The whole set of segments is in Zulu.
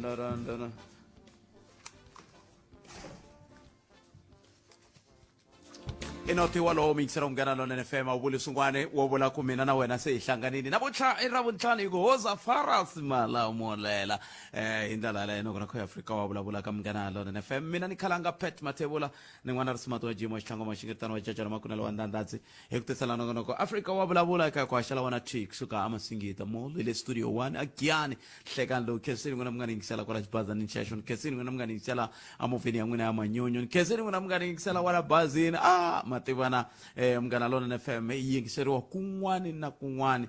dun. Inotiwa lo mixera umngana lona NFM awubulisa ungwane wobula kumina na wena seyihlanganini nabotsha irabunhlani kuhoza Faras mala umolela indala la eno kho Africa wabula kamngana lona NFM mina nikhalanga pet mathebula ningwana risimato wa jimo xithango maxingirtano wa jajana makunela wa ndandatsi ekutesela noko Africa wabula ka kwashala wana chick suka amasingita mo le studio 1 agyani hlekani lo khesini ngona mngani ngisela kwa baza ni session khesini ngona mngani ngisela amofini yangwena amanyonyo khesini ngona mngani ngisela wala bazini mativana mngana lona NFM yingiseriwa kun'wani na kun'wani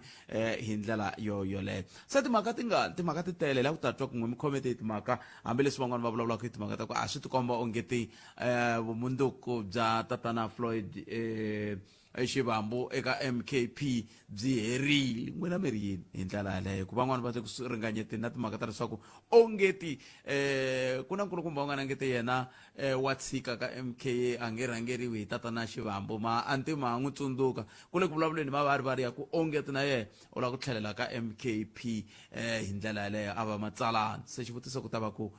hi ndlela yoleyo se timhaka ti tele la ku tatwa ku mi-comment timhaka hambileswi van'wana va vulavulaka hi timhaka ta ku a swi tikomba ongeti vumundzuku bya tatana Floyd exivambu eka MKP byi herile n'wina mi ri yini hi ndlela yaleyo ku van'wana va te ku ringanyeteni na timhaka ta leswaku ongeti ku na nkulukumba u nga nangeti yena wa tshika ka MK a nge rhangeriwi hi tatana xivambu ma antima a n'wi tsundzuka ku le ku vulavuleni va ri ya ku ongeti na ye u lava ku tlhelela ka MKP hi ndlela yaleyo a va matsalana se xivutiso ku ta va ku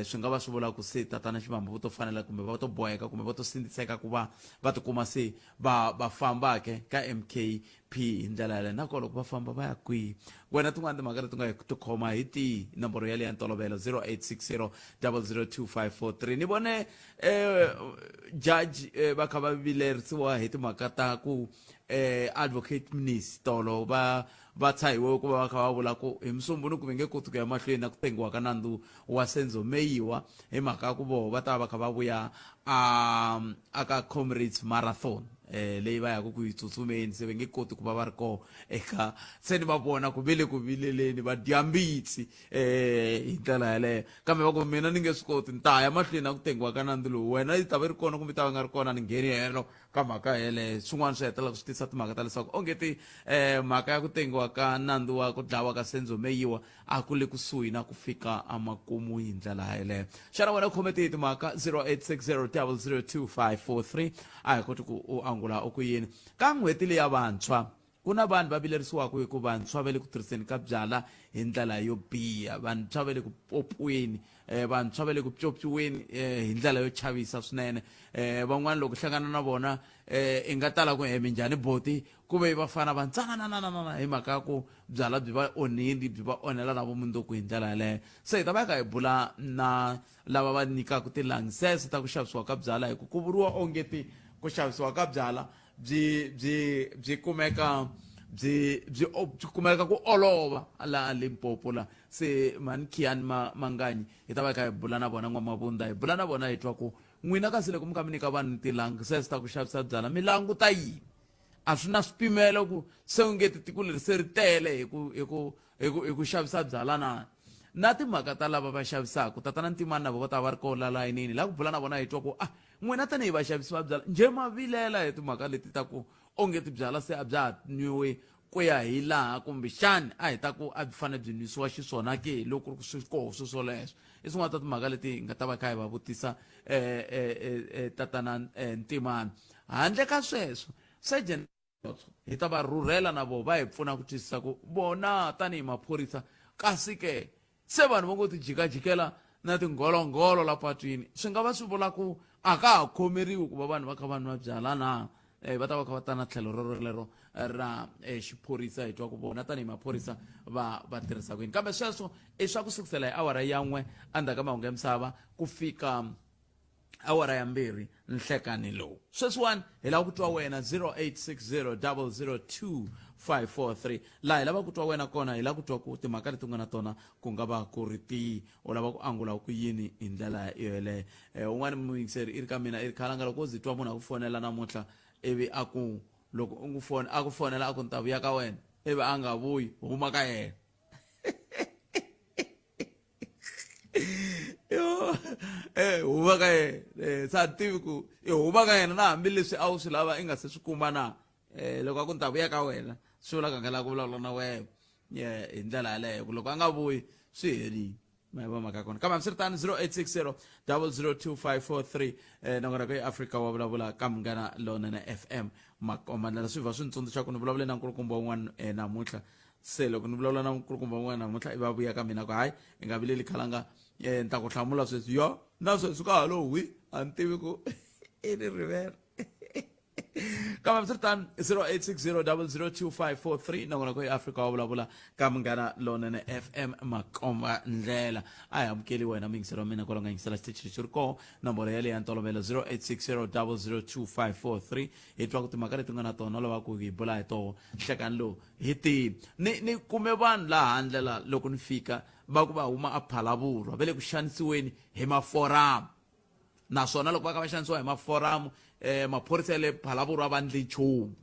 swi nga va swi vula ku se tatana xivambu vo to fanela kumbe va to boheka kumbe va to sindziseka ku va tikuma se va fambake ka MKP hi ndlela yaleyo nako loko va famba va ya kwihi wena tin'wana timhaka leti nga tikhoma hi tihi nomboro ya le ya ntolovelo 0860 002543 ni vone judge va kha va vilerisiwa hi timhaka ta ku advocate Mnisitolo va tsahiwe ku va kha va vula ku hi Musumbhunuku ku nge koti ku ya mahlweni na ku tengiwa ka nandzu wa Senzo Meyiwa hi mhaka ku vo va ta va kha va vuya aka Comrades Marathon leyi va yaku ku yi tsutsumeni se va nge koti ku va ri koho eka se ni va vona ku vileleni vadyambitsi hi ndlela yaleyo kambe va ku mina ni nge swi koti ni ta ya mahlweni na ku tengiwa ka nandzu lowu wena yi ta va ri kona kumbe ta va nga ri kona ni ngheni helo ka mhaka yeleyo swin'wana swi hetelela swi tisa timhaka ta leswaku ongeti mhaka ya ku tengiwa ka nandzu wa ku dlawa ka Senzo Meyiwa a ku le kusuhi na ku fika amakumu hi ndlela yaleyo xana wena khomete hi timhaka 0860 002543 a hi koti ku u angula u ku yini ka n'hweti leyi ya vantshwa ku na vanhu va vilerisiwaka hi ku vantshwa va le ku tirhiseni ka byala hi ndlela yo biha vantshwa va le ku popweni vantshwa va le ku pyopyiweni hi ndlela yo chavisa swinene van'wana loko hlangana na vona i nga tala ku hemi njhani boti ku ve vafana va ntsanananana hi mhaka ya ku byala byi va onheli byi va onhela na vumundzuku hi ndlela yaleyo se hi ta va ka hi bula na lava va nyikaka tilayisense ta ku xavisiwa ka byala hi ku vuriwa ongeti ku xavisiwa ka byala byi kumeka ku olova la Limpopo la se Mankian Manganyi hi ta va kha hi bula na vona n'wamabunda hi bula na vona hi twa ku n'wina kasi loko mi kha mi nyika vanhu tilayisense ta ku xavisa byala milangu ta yini a swi na swipimelo ku se ungeti tiko leri se ri tele hi ku xavisa byala na timhaka ta lava va xavisaka tatana ntimani na vo va ta va ri koho la layinini la ku bula na vona hi twa ku n'wina tanihi vaxavisi va byala njhe ma vilela hi timhaka leti ta ku ongeti byala se a bya ha nwiwe ku ya hi laha kumbe xani a hi ta ku a byi fanele byi nwisiwa xiswona ke loko swi koho swi swoleswo i swin'wana ta timhaka leti hi nga ta va kha hi va vutisa tatana ntimani handle ka sweswo Sergeant hi ta va rhurhela na vo va hi pfuna ku twisisa ku vona tanihi maphorisa kasi ke se vanhu va ngo ti jikajikela na tinghologholo la patwini swi nga va swi vula ku a ka ha khomeriwi ku va vanhu va kha va nwa byala na va ta va kha va ta na tlhelo rero ra xiphorisa hi twa ku vona tanihi maphorisa va tirhisa ku yini kambe sweswo i swa ku sukusela hi awara ya 1 endzhaku ka mahungu ya misava ku fika awara ya 2 nhlekani lowu sweswiwani hi lava ku twa wena 0860 002543 laha hi lava ku twa wena kona hi lava ku twa ku timhaka leti u nga na tona ku nga va ku ri tihi u lava ku angula ku yini hi ndlela yeleyo un'wana muyingiseri i ri ka mina i ri khalanga loko u zi twa munhu a ku fonela namuntlha ivi a ku loko a ku fonela a ku ni ta vuya ka wena ivi a nga vuyi huma ka yena huma ka yena sa tivi ku i huma ka yena na hambileswi a wu swi lava i nga se swi kuma na loko a ku ni ta vuya ka wena swi vula ka nga lava ku vulavula na wena hi ndlela yaleyo ku loko a nga vuyi swi herile ma maka kona kama msiritani 0860 002543 nongona ko Africa wa vulavula ka Munghana Lonene FM makomana swi va swi ntsundzuxa ku ni vulavule na nkulukumba wun'wana namuntlha se loko ni vulavula na nkulukumba wun'wana namuntlha i va vuya ka mina ku hayi i nga vileli khalanga ni ta ku hlamula sweswi yo na sweswi ka halo wi a ni tivi ku i ni rivera kambe swi ri tani 0860002543 nakona ku Africa wa vulavula ka Munghana Lonene FM Makomba Ndlela a hi amukeli wena mingiselo wa mina kwala nga yingisela xitichi xi ri koho nomboro ya leyi ya ntolovelo 0860002543 hi twa ku timhaka leti nga na tona lava ku hi bula hi toho nhlekani lowu hi tihi ni kume vanhu laha handle la loko ni fika va ku va huma a Phalaborwa va le ku xanisiweni hi maforamu naswona loko va ka va xanisiwa hi maforamu maphorisa ya le Phalaborwa va ndli nchumu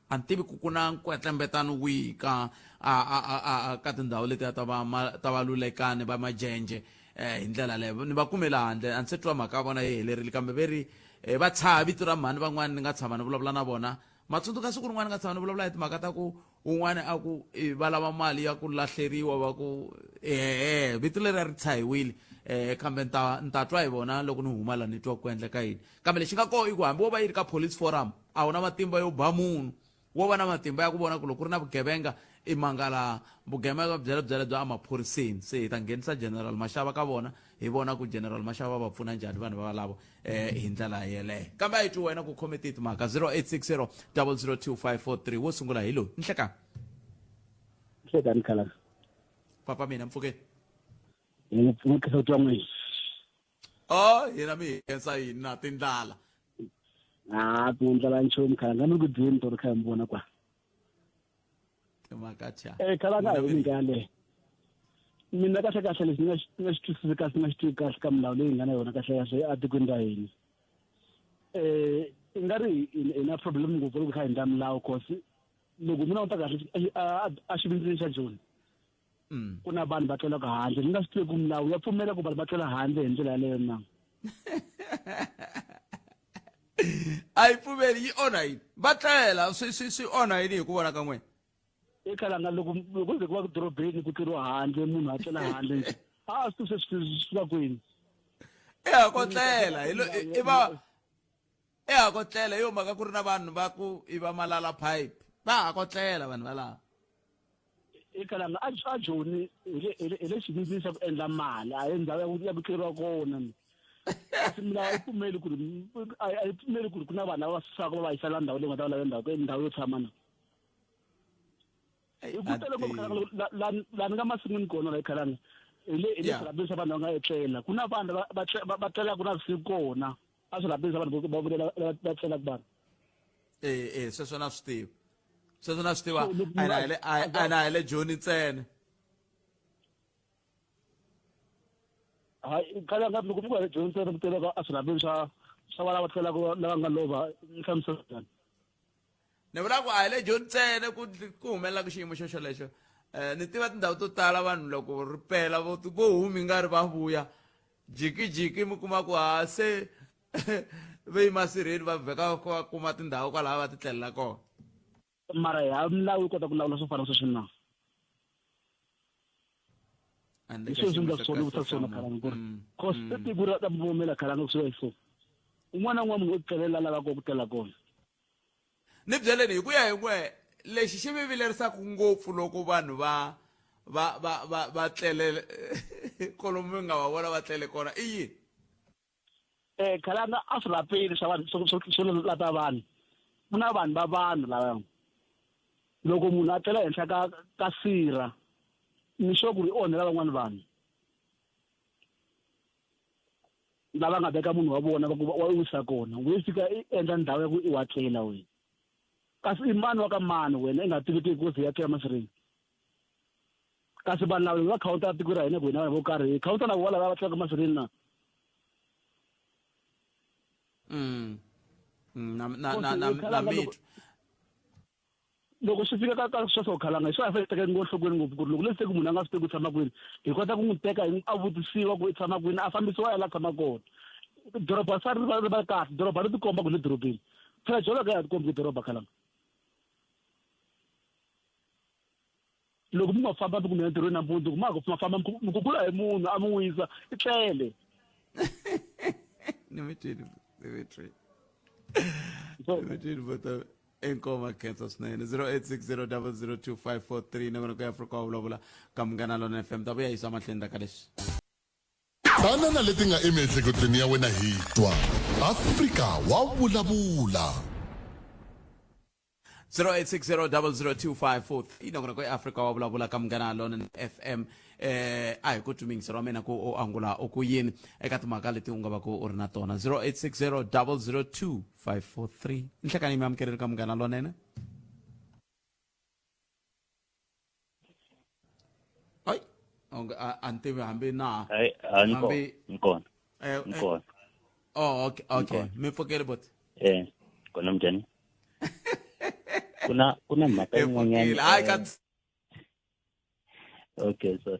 a ni tivi ku na nkwetlembetano wihi ka tindhawu leti ta valulekani va majenje hi ndlela leyo ni va kumela handle a ni se twa mhaka ya vona yi helerile kambe veri va tshava vito ra mhani van'wani ni nga tshama ni vulavula na vona matsundzuka siku rin'wana ni nga tshama ni vulavula hi timhaka ta ku un'wana a ku va lava mali ya ku lahleriwa va ku vito leri ri tshahiwile kambe ni ta twa hi vona loko ni huma la ni twa ku endleka yini kambe lexi nga koho i ku hambi wo va yi ri ka police forum a wu na matimba yo ba munhu wo va na matimba ya ku vona ku loko ku ri na vugevenga i mangala vugevenga byele bya emaphoriseni se hi ta nghenisa General Mashava ka vona hi vona ku General Mashava va pfuna njhani vanhu va lavo hi ndlela yeleyo kambe a hi twi wena ku khometi hi timhaka 0860002543 wo sungula hi lowu nhlekani khala papa mina mpfukeni ngikho utwa mwe yena mi hensa yini na tindlala tindlala nchumu khala ngani ku dini to kha mbona kwa timhaka cha khala nga hi ngale mina kahle kahle leswi nga xi twisisi kahle nga xi tivi kahle ka milawu leyi nga na yona kahle kahle a tikweni ra hina i nga ri ina problem ngopfu loko kha hi ndla milawu cause loko mina u ta kahle a xivindzini xa Joni ku na vanhu va tlelaka handle ni nga swi tivi ku milawu ya pfumela ku vanhu va tlela handle hi ndlela yaleyo na a yi pfumeli yi onha yini va tlela swi onha yini hi ku vona ka n'wena ekhalanga loko ze ku va ku dorobeni ku tleriwa handle munhu a tlela handle a swi tivi swi va kwini ha ko tlela i ha ko tlela hi yo mhaka ku ri na vanhu va ku i va malala pipe va ha ko tlela vanhu valava ekhalanga a Joni hi le xivindzini xa ku endla mali a hi ndhawu ya ku tleriwa kona kasi milawu a yi pfumeli ku ri ku na vanhu lava va susaka va va yisa la ndhawu leyi nga ta va lava ndhawu yo tshama na i ku tele ngopfu la ni nga masin'wini kona la ekhalanga hi le swirhapeni swa vanhu va nga etlela ku na vanhu va tlelaka na vusiku kona a swirhapeni swa vanhu va vulela va tlelaka vanhu sweswo na swi tiva sweswo na swi tiva a na hi le Joni ntsena hayi khalanga loko mi ku le Joni ntsena ku teleka a swirhapeni swa valava tlelaka lava nga lova nhlamusela ni vula ku a hi le Joni ntsena ku humelela ku xiyimo xo xolexo ni tiva tindhawu to tala vanhu loko ri pela vo humi nga ri va vuya jikijiki mi kuma ku se ve masirheni va vheka va kuma tindhawu kwalaha va ti tlelela kona mara ya milawu yi kota ku lawula swo fana sweswi na hi sweswi ndla swi vutisa swona khalanga ku ri cause tiko ra ta vumela khalanga kusuka hi so un'wana na un'wana munhu u tlelela lavaka ku tlela kona ni byeleni hi ku ya hi n'we lexi xi mi vilerisaka ngopfu loko vanhu va tlele kolomu mi nga va vona va tlele kona i yini khalanga a swirhapeni swa vanhu swo lata vanhu ku na vanhu va vanhu lava loko munhu a tlela henhla ka sirha ni sure ku ri onhela van'wana vanhu lava nga veka munhu wa vona wa wisa kona we fika i endla ndhawu ya ku i wa tlela wena kasi i mani wa ka mani wena i nga tiviki ku ya tlela masirheni kasi vanhu lava va khawuta tiko ra hina ku hina vo karhi hi khawuta na vona lava tlelaka masirheni na mitwa loko swi fika ka sweswo khalanga hi swi a tekeni enhlokweni ngopfu ku ri loko leswi munhu a nga swi tivi ku tshama kwini hi kota ku n'wi teka a vutisiwa ku i tshama kwini a fambisiwa ya la tshama kona doroba sa ri va kahle doroba ri tikomba ku le dorobeni phela jolo ka ya tikombi ku doroba khalanga loko mi nga famba mi ku mi ya entirhweni nampundzu ku ma nga famba mi kukula hi munhu a mi wisa i tlele ni mi twini but Enkoma khensa swinene 0860002543 na kona ku Africa wa vulavula ka Munghana Lonene FM ta vuya yisa mahlweni ta ka leswi. Banana leti nga emiehleketweni ya wena hi twa Afrika wa vulavula 0860002543 na kona ku Africa wa vulavula ka Munghana Lonene FM a hi ku tumingisela mina ku o angula o ku yini eka timhaka leti u nga va ku u ri na tona 0860002543 nhlekani mi amukeleli ka Munghana Lonene. Ay antivi hambi na Nkona. oh okay mi pfukeli bot Kona mjani. Kuna mhaka yin'wanyana. Hayi ka Okay, so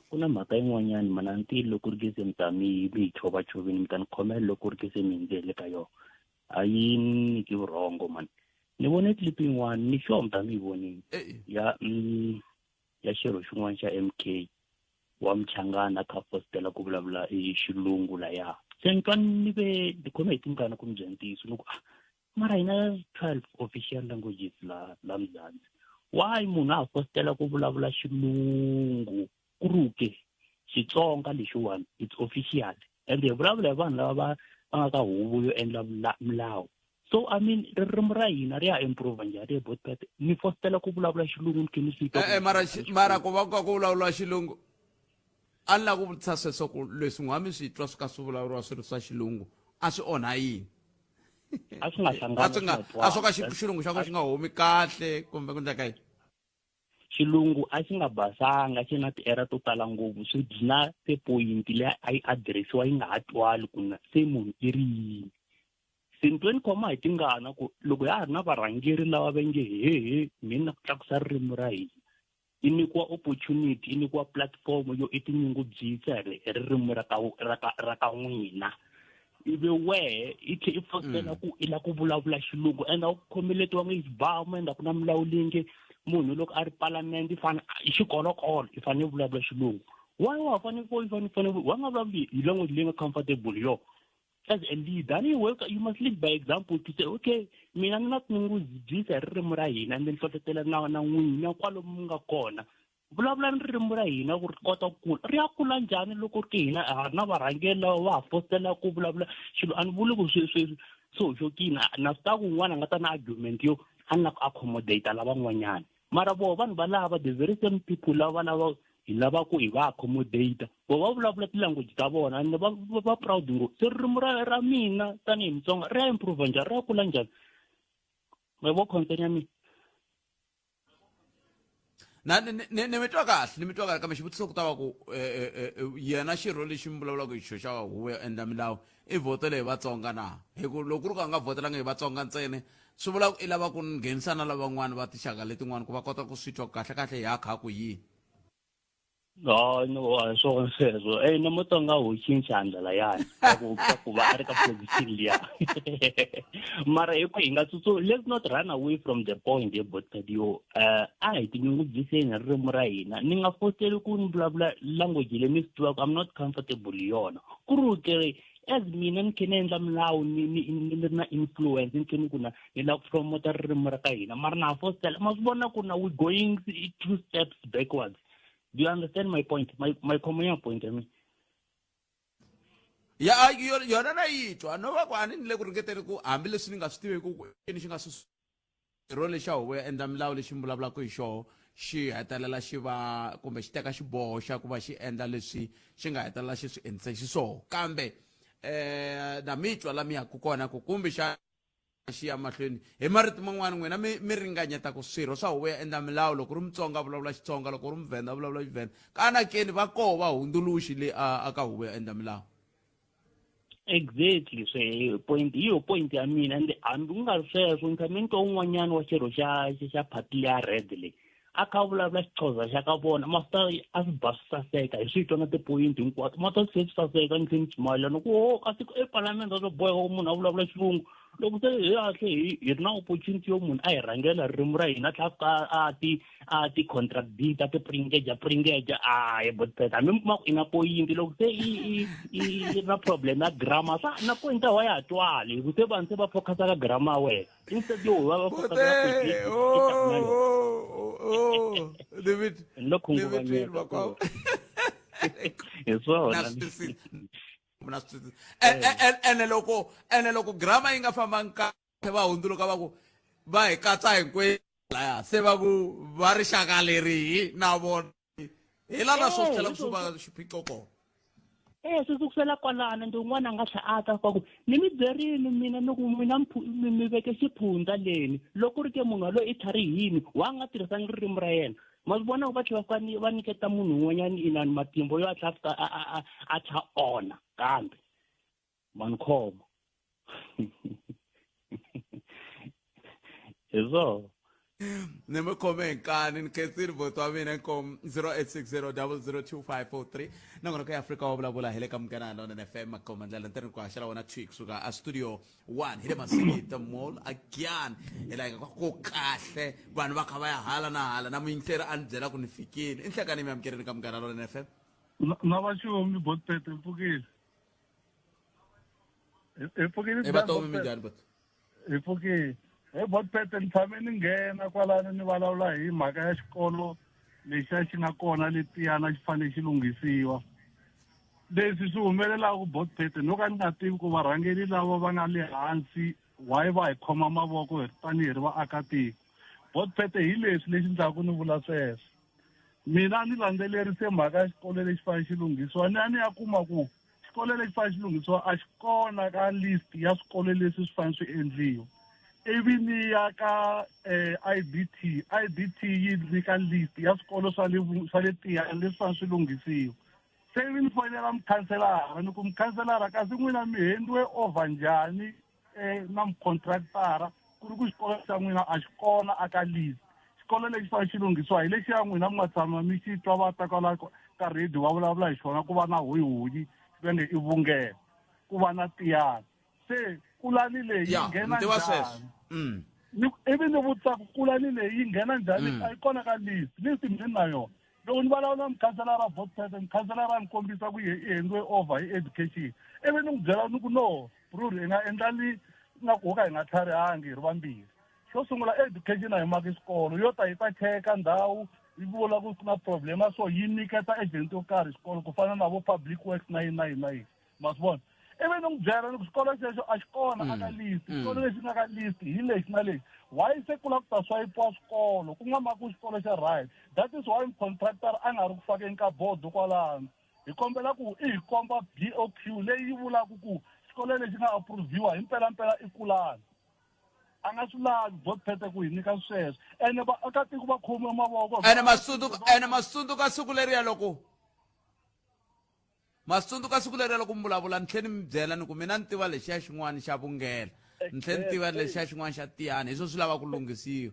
kuna mhaka yin'wanyana mana nti loko ri kise mtami mi chova chovini mtani khomela loko ri kise mindzele ka yo. Ayi ki wrong man. Ni vone clip yin'wana ni sure mtami voni ya xirho xin'wana xa MK wa Mchangana ka postela ku vulavula xilungu la ya. Sentwa ni ve dikhome hi tingana ku mjentiso loko mara ina 12 official languages la Mzansi. Why munhu a postela ku vulavula xilungu kuruke Xitsonga lexiwani it's official and they vulavula vanhu lava va nga ka huvo yo endla milawu. So I mean ririmi ra hina ri ya improve njhani but ni postela ku vulavula xilungu ke ni swi mara ku va ku vulavula xilungu a ni la ku vutisa sweswo ku leswi n'wami swi twa swi ka swi vulavuriwa swi ri swa xilungu a swi onha yini a swi nga hlangana a swo ka xilungu xa ku xi nga humi kahle kumbe ku endleka yini xilungu a xi nga basanga xi na ti-era to tala ngopfu swi na tipoyinti leyi a yi adiresiwa yi nga ha twali ku na se munhu i ri yini se ni twe ni khoma hi tingana ku loko ya ha ri na varhangeri lava va nge hehe mina na ku tlakusa ririmi ra hina i nyikiwa opportunity i nyikiwa platform yo i tinyungubyisa hi ririmi ra ka n'wina ivi wehe i tlhe i fostela ku i la ku vulavula xilungu ende a ku khomeletiwa nge xibhamu ende ku na milawu leyi munhu loko a ri palamende i xikolokolo i fanele i vulavula xilungu why wa fanele wa nga vulavuli hi language leyi nga comfortable yo as a leader anyway you must lead by example to say okay mina ni na tinyungubyisa hi ririmi ra hina ende ni hlohlotela na n'wina kwalomu mi nga kona vulavula ririmi ra hina ku ri kota ku kula ri ya kula njhani loko ri ke hina a ri na varhangeri lava va ha fostela ku vulavula xilo a ni vuli ku swihoxokini na swi ta ku un'wana a nga ta na argument yo a ni na ku accommodate lavan'wanyana mara voho vanhu valava the very same people lava hi lava ku hi va accommodate vo va vulavula tilanguage ta vona and va proud ngopfu se ririmi ra mina tanihi Mutsonga ri ya improve njhani ri ya kula njhani ma vo concern ya mina ni mi twa kahle kambe xivutiso ku ta va ku yena xirho lexi mi vulavulaka hi xo xa huvo yo endla milawu i vhotele hi Vatsonga na hi ku loko ku ri ku a nga vhotelanga hi Vatsonga ntsena swi vula ku i lava ku nghenisa na lavan'wana va tinxaka letin'wana ku va kota ku swi twa kahle hi yakha ku yini no swona sweswo na Mutsonga hoxini xandla yani ku va a ri ka position liya mara hi ku hi nga let's not run away from the point about yo a hi tinyungubyiseni ririmi ra hina ni nga fosteli ku ni vulavula language leyi ni swi tivaka I'm not comfortable hi yona ku ri ke as mina ni khe ni endla milawu ni ri na influence ni khe ni ku na ni la ku promota ririmi ra ka hina mara na fostela ma swi vona ku na we going 2 steps backwards. Do you understand my point? My common point, I mean. Ya yona na yitwa no va ku ani ni le ku ringeteni ku hambi leswi ni nga swi tiveki ku ni xi nga swi role xa huvo ya endla milawu lexi mi vulavulaka hi xona xi hetelela xi va kumbe xi teka xiboho xa ku va xi endla leswi xi nga hetelela xi swi endlise xiswona kambe na mi twa la mi yaku kona ku kumbe xa xi ya mahlweni hi marito man'wana n'wina mi ringanyeta ku swirho swa huvo ya endla milawu loko ri Mutsonga vulavula Xitsonga loko ri Muvhenda vulavula Xivhenda kana keni va koho vahundzuluxi le aka huvo ya endla milawu exactly point ya mina ende hambi ku nga ri sweswo ni tshame ni twa un'wanyana wa xirho xa phati leya red leyi a kha vulavula Xixhosa xa ka vona masta a swi ba swi saseka hi swi twa na tipoyinti hinkwato ma ta swi saseka ni tlhela ni chimayela ni ku a epalamende a swo boheka ku munhu a vulavula xilungu loko se hi ri na opportunity yo munhu a hi rhangela ririmi ra hina tlhela a ti contradict a ti pringeja hi botpeta hambi mi kuma ku i na point loko se i na problem ya grammar sa na point wa ya twali hi ku se vanhu se va focus ka grammar ya wena instead yo va focus David no khunguvanyeka hi swona ene loko grama yi nga fambangi kahle va hundzuluka va ku va hi katsa hinkwelaya se va ku va rixaka lerihi na vona hi lana swo tlhela kusuva xiphiqo kona swi sukusela kwalano ndi un'wana a nga tlha kwa ku ni mi byerini mina ni ku mina mi veke xiphundza leni loko ri ke munhu waloyi i tlharihini wa nga tirhisangi ririmi ra yena ma swi vona ku va tlhela va nyiketa munhu un'wanyana inani matimbo yo a tlha ona kambe mani khoma hi swona ni mi khome hi nkani ni khensini voto wa mina nkom 0860002543 nangona ka afrika wa vulavula hi le ka Munghana Lonene FM makoma ndlela ntirhweni ku haxela wona tweak suka a studio 1 hi le Masikita mall again hi la nga ko kahle vanhu va kha va ya hala na hala na muyingiseri a ni byela ku ni fikile i nhlekani mi amukerini ka Munghana Lonene FM na vaxomi botpete mpfukile i vatomi minjhani bot mpfukile botpete ni tshame ni nghena kwalano ni vulavula hi mhaka ya xikolo lexiya xi nga kona letiyana xi fanele xi lunghisiwa leswi swi humelelaka botpete no ka ni nga tivi ku varhangeri lava va nga le hansi why va hi khoma mavoko tanihi ri vaakatiko botpete hi leswi lexi ndlaku ni vula sweswo mina ni landzelerise mhaka ya xikolo lexi fanele xi lunghisiwa ni a ni ya kuma ku xikolo lexi fanele xi lunghisiwa a xi kona ka list ya swikolo leswi swi fanele swi endliwa ivi ni ya ka IDT yi nyika list ya swikolo swa le tiyani leswi fanele swi lunghisiwa se ivi ni fonela mukhanselara ni ku mukhanselara kasi n'wina mi hendiwe over njhani na mucontractara ku ri ku xikolo xa n'wina a xi kona aka list xikolo lexi fanele xi lunghisiwa hi lexi ya n'wina mi nga tshama mi xi twa va ta kwala ka radio va vulavula hi xona ku va na hoyihoyi va nge i vungela ku va na tiyani se kulani leyi yi nghena njhani ivi ni vutisa ku kulani leyi yi nghena njhani a yi kona ka list mi ni na yona loko ni vulavula mukhanselara botpete mukhanselara a ni kombisa ku i hendiwe over hi education ivi ni n'wi byela ni ku no bruri hi nga endlali nga ku ho ka hi nga tlharihangi hi ri vambirhi xo sungula education a hi maki xikolo yo ta yi ta cheka ndhawu yi vula ku na problema so yi nyiketa agent yo karhi xikolo ku fana na vo public works na yini ma swi vona ivi ni n'wi byela ni ku xikolo xexo a xi kona aka list xikolo lexi nga ka list hi lexi na lexi why se ku la ku ta swayipiwa swikolo ku nga maki xikolo xa right that is why contractor a nga ri ku fakeni ka bodo kwalano hi kombela ku i hi komba BOQ leyi vulaka ku xikolo lexi nga approviwa hi mpelampela i kulani a nga swi lavi botpete ku hi nyika sweswo ene vaakatiko va khomiwe mavoko ene masundu ka siku leriya loko mi vulavula ni tlhela ni mi byela ni ku mina ni tiva lexiya xin'wana xa vungela ni tlhela ni tiva lexiya xin'wana xa tiyani hi swo swi lava ku lunghisiwa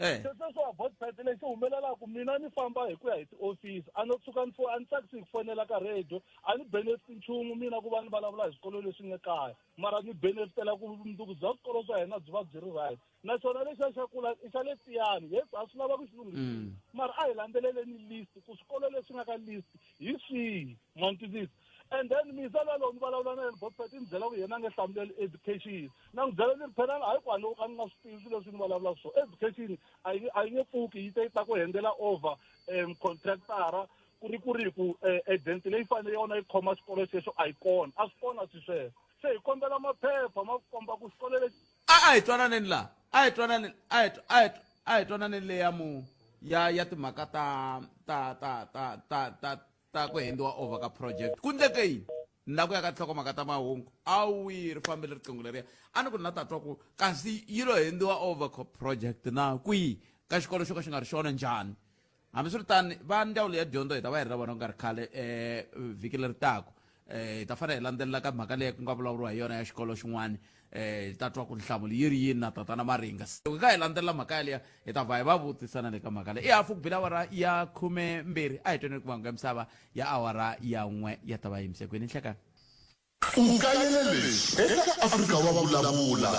sweswo botpete lexi humelelaku mina ni famba hi ku ya hi tiofisi a no tshuka a ni tsakisi hi ku fonela ka radio a ni benefiti nchumu mina ku va ni vulavula hi swikolo leswi nga kaya mara ni benefitela ku vumundzuku bya swikolo swa hina byi va byi ri right naswona lexiya xa kula i xa le tiyani yes a swi lava ku xi lunghisiwa mara a hi landzeleleni list ku swikolo leswi nga ka list hi swihi mantwisisa and then misala loko ni vulavula na yena botpete ni byela ku yena a nge hlamuleli education na n'wi byela ni ri phelani hayi kwaloku a ni nga swi tivi leswi ni vulavulaka swona education a yi nge pfuki yi ta ku hendela over contractara ku ri ku agent leyi fanele yona yi khoma xikolo xexo a yi kona a swi kona swi sweswo se hi kombela maphepha ma komba ku xikolo lexi a hi twananeni laha a hi twananeni leya ya timhaka ta ku hendiwa over ka project ku ndleke yini na ku ya ka nhlokomhaka ta mahungu a wi ri fambele riqingho leriya a ni ku na ta twa ku kasi yi lo hendiwa over project na kwihi ka xikolo xo ka xi nga ri xona njhani hambiswiritani va ndzawulo ya dyondzo hi ta va hi ri na vona ku nga ri khale vhiki leri tako hi ta fanele hi landzelela ka mhaka leyi ku nga vulavuriwa hi yona ya xikolo xin'wana hi ta twa ku nhlamulo yi ri yini na tatana maringa loko hi ka hi landzelela mhaka yaleya hi ta va hi va vutisana le ka mhaka leyi i hafu ku bila awara ya 12 a hi tweni ku vanhu ka misava ya awara ya 1 ya ta va yimise kwini nhlekani ukayelele eka Afrika wa vulavula.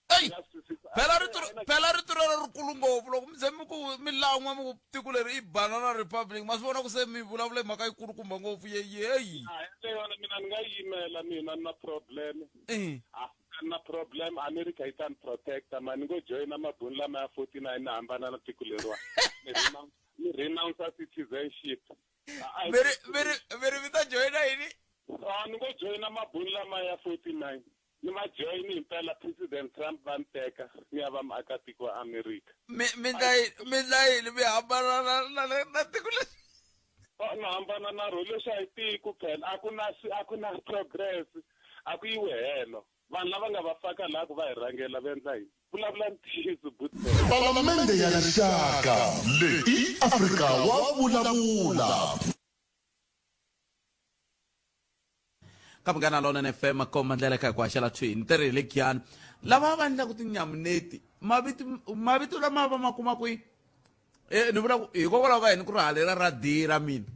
Hey, phela ri tirhela rikulu ngopfu loko mi ze milawu n'wa mi tiko leri i banana republic ma swi vona ku se mi vulavula hi mhaka yikulu kumba ngopfu yeyi. Yona mina ni nga yimela mina na problem. Na problem America yi ta ni protecta mani ngo joina mabuni lama ya 49 na hambana na tiko leriwa. Ni renounce citizenship. Meri vita joina yini? Ni ngo joina mabuni lama ya 49. Ni ma join impela President Trump vanteka ni ava maakatiko wa America. Midlayi mi hambana na tiko leri. Na hambana na role xa hi tiko phela a ku na progress a ku yiwe helo. Vanhu lava nga va faka laha ku va hi rhangela va endla yini vulavula ntiyiso butse Palamende ya rixaka leyi Afrika wa vulavula. Kamgana lona FM koma ndlela ka kwaxela twini tirhile kyani lava va endlaku tinyamuneti mavito lama va makuma kwi ni vula ku hikokwalaho ka yini ku ri halera ra dira mina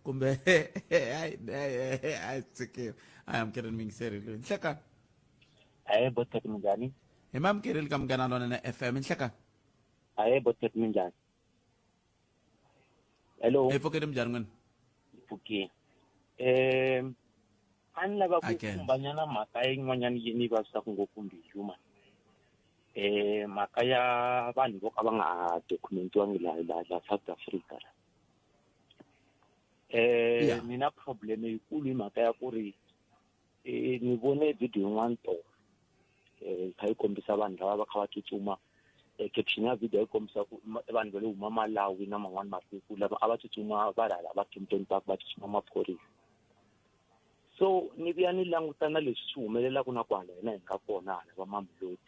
kumbe tsikile I'm kidding being serious nhleka botet minjani hi mamkereli ka Munghana Lonene FM nhleka botet minjani hello hi pfukeni minjhani n'wina pfuke a ni lava ku khumbanyana mhaka yin'wanyana yi vavisaka ngopfu mbilu man mhaka ya vanhu vo ka va nga documentiwangi laha South Africa ni na problem yikulu hi mhaka ya ku ri ni vone video yin'wana tolo kha yi kombisa vanhu lava va kha va tsutsuma caption ya video yi kombisa ku vanhu va le huma Malawi na man'wana matiko lava a va tsutsuma va rhala va Kempton Park va tsutsuma maphorisa. So ni vuya ni langutana leswi swi humelelaka na kwala hina hi nga kona hala va Mamelodi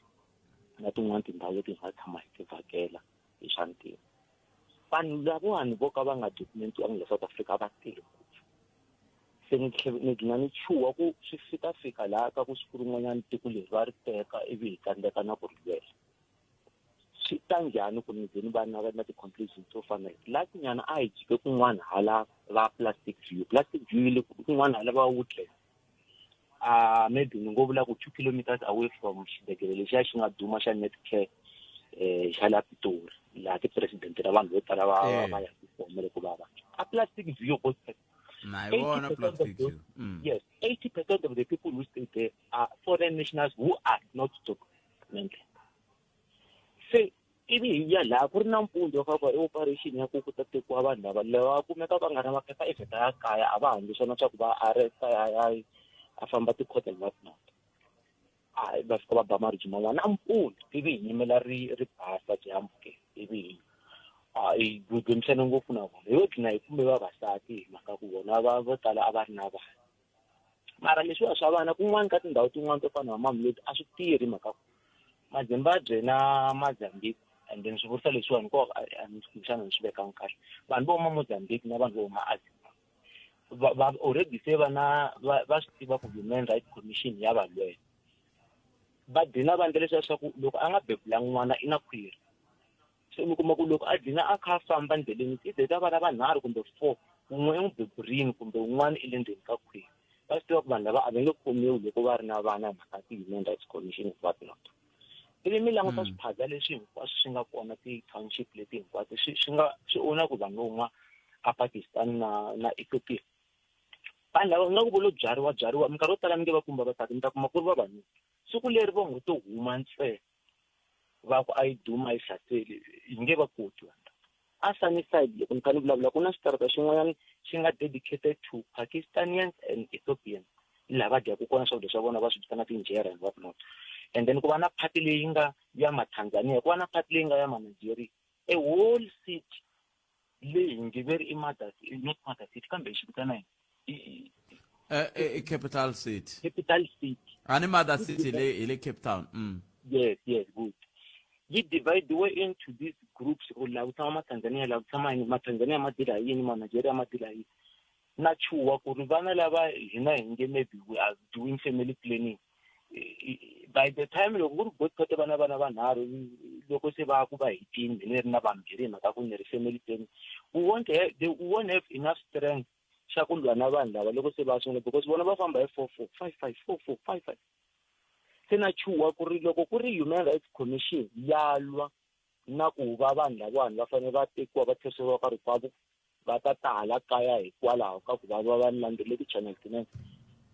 na tin'wana tindhawu leti hi nga tshama hi ti vhakela hi swa ntirho. Vanhu lavawani vo ka va nga documentiwangi la South Africa va tele ngopfu. Se ni gina ni chuha ku swi fika laha ka ku siku rin'wanyana tiko leri va ri teka ivi hi tsandzeka na ku ri lwela. Swi ta njhani ku ni ze ni va na ti-conclusions to fana laha tinyana a hi jike kun'wana hala va plastic view le kun'wana hala va Woodland maybe ni ngo vula ku 2 kilometers away from xibedhlele lexiya xi nga duma xa Netcare xa la Pitori laha ti-president ra vanhu vo tala va ya tifomele ku vava a plastic view ko na hi vona plastic view yes 80% of the people who stay there are foreign nationals who are not documented. Se ivi ya laha ku ri na mpundzu wa ka operation ya ku ta tekiwa vanhu lava kumeka va nga ri maphepha evheta ya kaya a va handli swona swa ku va arresta a famba ti-court and what not. Va fika va ba maribye man'wana a mpundzu ivi hi yimela ri basa dyambu ke ivi hi gwemisane ngopfu na vona hi gina hi kumbe vavasati hi mhaka ku vona vo tala a va ri na vana mara leswiya swa vana kun'wana ka tindhawu tin'wana to fana na Mamelodi a swi tirhi mhaka ku Mazimbabwe na Mozambique and then swi vurisa leswiwani ko xana ni swi vekanga kahle vanhu vo huma Mozambique na vanhu vo huma va already se va swi tiva ku Human Rights Commission ya va lwela va dina va endla leswiya swa ku loko a nga bebulanga n'wana i na khwiri se mi kuma ku loko a dina a kha a famba ndleleni i ze ta va lava 3 kumbe 4 un'we embeburini kumbe un'wana i le ndzeni ka khwiri va swi tiva ku vanhu lava a va nge khomiwi loko va ri na vana hi mhaka ti-Human Rights Commission what not. Ivi mi languta swiphaza leswi hinkwaswo swi nga kona ti-township leti hinkwato swi ona ku vanhu vo huma a Pakistan na Ethiopia vanhu lava nga ku vo lo byariwa minkarhi yo tala mi nge va kumba vasati mi ta kuma ku ri vavanuna siku leri va ngo to huma ntsena va ku a yi duma yi hlaseli hi nge va koti a Sunnyside loko ni kha ni vulavula ku na xitarata xin'wanyana xi nga dedicated to Pakistanians and Ethiopians laha va dyaku kona swakudya swa vona va swi vitana tinjera and what not. And then ku va na party leyi nga ya maTanzania ku va na party leyi nga ya maNigeria a whole city leyi nge veri not Mother City kambe xi vitana capital city ani Mother City le Cape Town yes good yi divide way into these groups la utama Tanzania la utama maTanzania madila yini maNigeria madila yini na chuwa ku ri vana lava hina hinge maybe we are doing family planning by the time loko ku ri both vana vanharhu loko se va ku va hitini ni ri na vambirhi mhaka ku ni ri family planning we won't have enough strength xa ku lwa na vanhu lava loko se va sungula because vona va famba hi 4455 se na chuwa ku ri loko ku ri Human Rights Commission ya lwa na ku va vanhu lavawani va fanele va tekiwa va tlheriseriwa ka rikwavo va ta tala kaya hikwalaho ka ku va landzeleli ti-channel tinene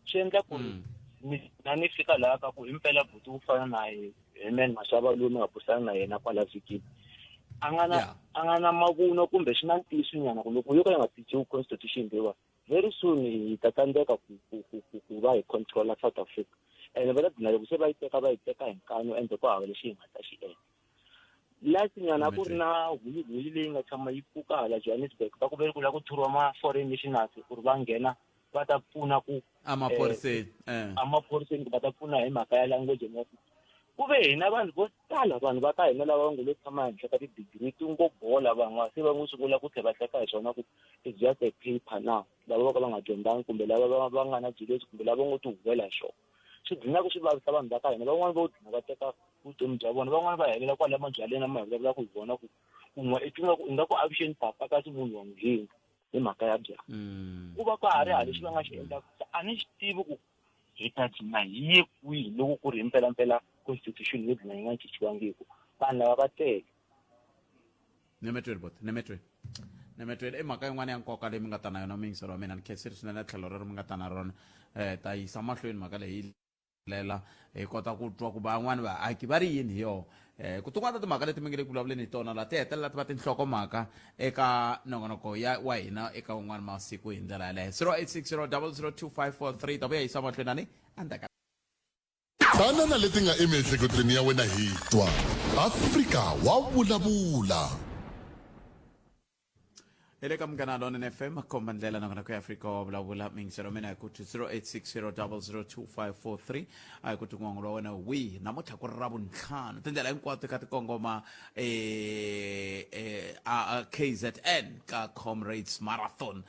swi endla ku ri mina ni fika laha ka ku himpela buti wu fana na Herman Mashaba loyi ni nga burisana na yena kwala vhikini a nga na mavunwa kumbe swi na ntiyiso nyana ku loko yo ka yi nga tichiwi constitution leyiwa very soon hi ta tsandzeka ku va hi controla South Africa ene va ta dina loko se va yi teka hi nkano ende ku hava lexi hi nga ta xi endla lasi nyana ku ri na huli leyi nga tshama yi pfuka hala Johannesburg va ku veri ku la ku thuriwa ma-foreign nationals ku ri va nghena va ta pfuna ku amaphoriseni va ta pfuna hi mhaka ya language ya ku ve hina vanhu vo tala vanhu va ka hina lava va ngo lo tshama henhla ka ti-degree ti ngo bola van'wana se va n'wi sungula ku tlhela va hleka hi swona ku it's just a paper now lava va ka va nga dyondzanga kumbe lava va nga na jilesi kumbe lava ngo ti huvela hi swona swi dlina ku swi vavisa vanhu va ka hina van'wana vo dlina va teka vutomi bya vona van'wana va helela kwala mabyaleni ma vulavula ku hi vona ku un'we i twinga ku ingaku aviation papa kasi munhu wa ngheni hi mhaka ya byala ku va ka ha ri ha lexi va nga xi endlaka a ni xi tivi ku hi ta dlina hi ye kwihi loko ku ri hi mpelampela constitution leyi dlina yi nga cinciwangiku vanhu lava va tele nemetweni i mhaka yin'wana ya nkoka leyi mi nga ta na yona mingiselo wa mina ni khensile swinene ya tlhelo rero mi nga ta na rona ta yisa mahlweni mhaka leyi lela hi kota ku twa ku van'wani vaaki va ri yini hi yona ku tin'wana ta timhaka leti mi nge le ku vulavuleni hi tona laha ti hetelela ti va tinhlokomhaka eka nongonoko wa hina eka un'wana masiku hi ndlela yaleyo 0860002543 ta vuya yisa mahlweni ani andaka tana na leti nga emiehleketweni ya wena hi twa Afrika wa vulavula ele ka Munghana Lonene FM komba ndlela nongonoko ya Afrika wa vulavula mingiselo mina hi kuti 0860002543 a hi kuti n'wangu wa wena wihi namuntlha ku ri Ravuntlhanu tindlela hinkwato ka tikongoma KZN ka Comrades Marathon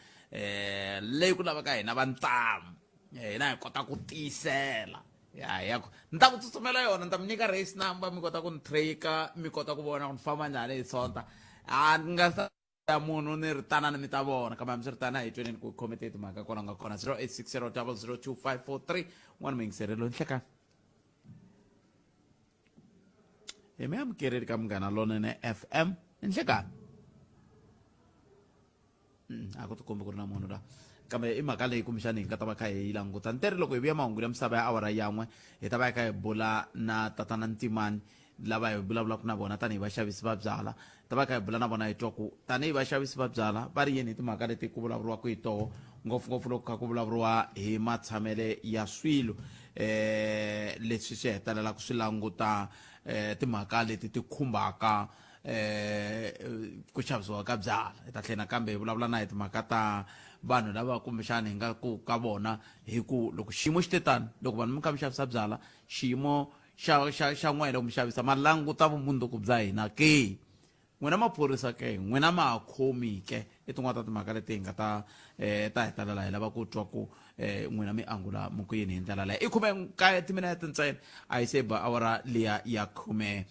leyi ku lavaka hina va ntamu hina hi kota ku tiyisela ya ni ta ku tsutsumela yona ni ta mi nyika race number mi kota ku ni tracka mi kota ku vona ku ni famba njhani hi sonta a ni nga ya munhu ni ri tanana mi ta vona kambe mi swi ri tana hi twenini ku khomete timhaka kona nga kona 0860002543 n'wana mingiselelo nhlekani hi mi amukeleli ka Munghana Lonene FM nhlekani a ku tikombi ku ri na munhu la kambe i mhaka leyi kumbexani hi nga ta va kha hi languta ni teri loko hi vuya mahungu ya misava ya awara yan'we hi ta va hi kha hi bula na tatana Ntimani lava hi vulavulaka na vona tanihi vaxavisi va byala ta va kha hi bula na vona hi twa ku tanihi vaxavisi va byala va ri yini hi timhaka leti ku vulavuriwaka hi toho ngopfungopfu loko kha ku vulavuriwa hi matshamele ya swilo leswi swi hetelelaka swi languta timhaka leti ti khumbaka ku xavisiwa ka byala hi ta tlhela kambe hi vulavula na hi timhaka ta vanhu lava kumbexana hi nga ku ka vona hi ku loko xiyimo xi te tani loko vanhu mi kha mi xavisa byala xiyimo xa n'wina loko mi xavisa ma languta vumundzuku bya hina ke n'wina maphorisa ke n'wina ma ha khomi ke i tin'wana ta timhaka leti hi nga ta hetelela hi lava ku twa ku n'wina mi angula muku yini hi ndlela leyo i 19 timinete ntsena a yi se ba awara liya ya 13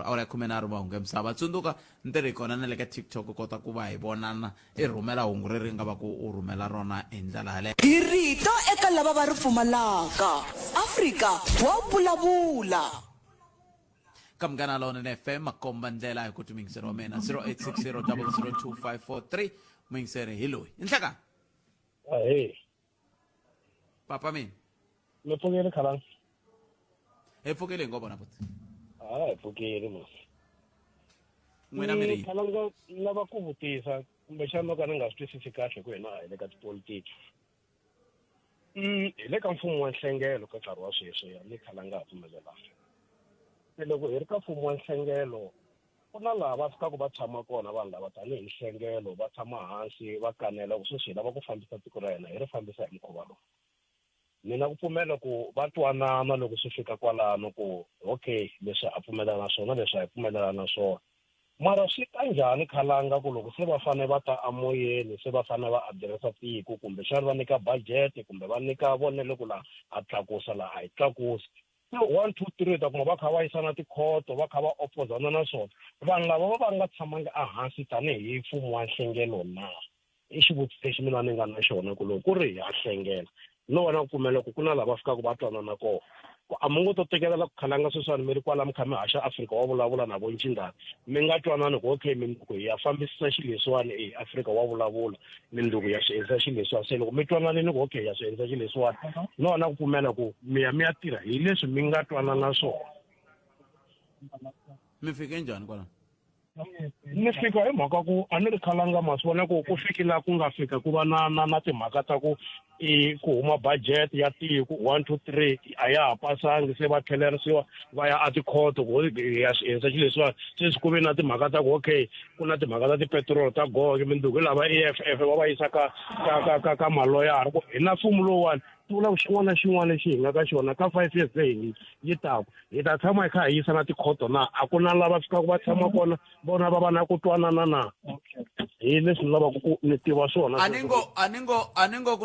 awara ya 13 mahungu ya misava tsundzuka ntirho hi kona na le ka TikTok kota ku va hi vonana i rhumela hungu ri nga va ku u rhumela rona hi ndlela yaleyo hi rito eka lava va ri pfumalaka Afrika wa vulavula ka Munghana Lonene FM makomba ndlela hi ku timingiselo wa mina 0860002543 mingisere hi loyi nhlekani papa mina mi pfukile khalanga hi pfukile hi ngobona buti hi pfukile mos n'wina mi ri khalanga lava ku vutisa kumbexana no ka ni nga swi twisisi kahle ku hina hi le ka tipolitiki hi le ka mfumo wa nhlengelo ka nkarhi wa sweswi ni khalanga ha pfumelelana se loko hi ri ka mfumo wa nhlengelo ku na laha va fikaka va tshama kona vanhu lava tanihi nhlengelo va tshama hansi va kanela ku sweswi hi lava ku fambisa tiko ra hina hi ri fambisa hi mukhuva lowu mina ku pfumela ku va twanana loko swi fika kwalano ku okay leswi a pfumelelana swona leswi a hi pfumelelana swona mara swi ta njhani khalanga ku loko se va fanele va ta amoyeni se va fanele va adiresa tiko kumbe xana va nyika budget kumbe va nyika vonele ku laha a tlakusa laha a hi tlakusi 1 2 3 ta kuma va kha va yisana tikhoto va kha va opozana na swona vanhu lava va nga tshamanga ehansi tanihi mfumo wa nhlengelo na i xivutiso lexi mina ni nga na xona ku loko ku ri ha hlengela no vona ku pfumela ku na lava fikaka va twanana kona a mi ngo to tekelela ku khalanga sweswiwani mi ri kwala mi kha mi haxa Afrika wa vulavula na vo ncingani mi nga twanani ku okay mindzuku hi ya fambisisa xilo leswiwani Afrika wa vulavula mindzuku ya swi endlisa xilo leswiwani se loko mi twananini ku okay ya swi endlisa xilo leswiwani no vona ku pfumela ku mi ya tirha hi leswi mi nga twanana swona. mi fike njhani kwala ni fika hi mhaka ku a ni ri khalanga ma swi vona ku fikila ku nga fika ku va na timhaka ta ku ku huma budget ya tiko 1 2 3 a ya ha pasangi se va tlhelerisiwa va ya a tikhoto ku ya swi endla xilo leswiwani se swi ku ve na timhaka ta ku okay ku na timhaka ta tipetrol ta goge mindzuku lava EFF va va yisa ka maloyara ku hi na mfumo lowuwani ti vula xin'wana na xin'wana lexi hi nga ka xona ka 5 years leyi yi tako hi ta tshama hi kha hi yisa na tikhoto na a ku na lava fikaka va tshama kona vona va va na ku twanana na hi leswi ni lavaka ku ni tiva swona. a ni ngo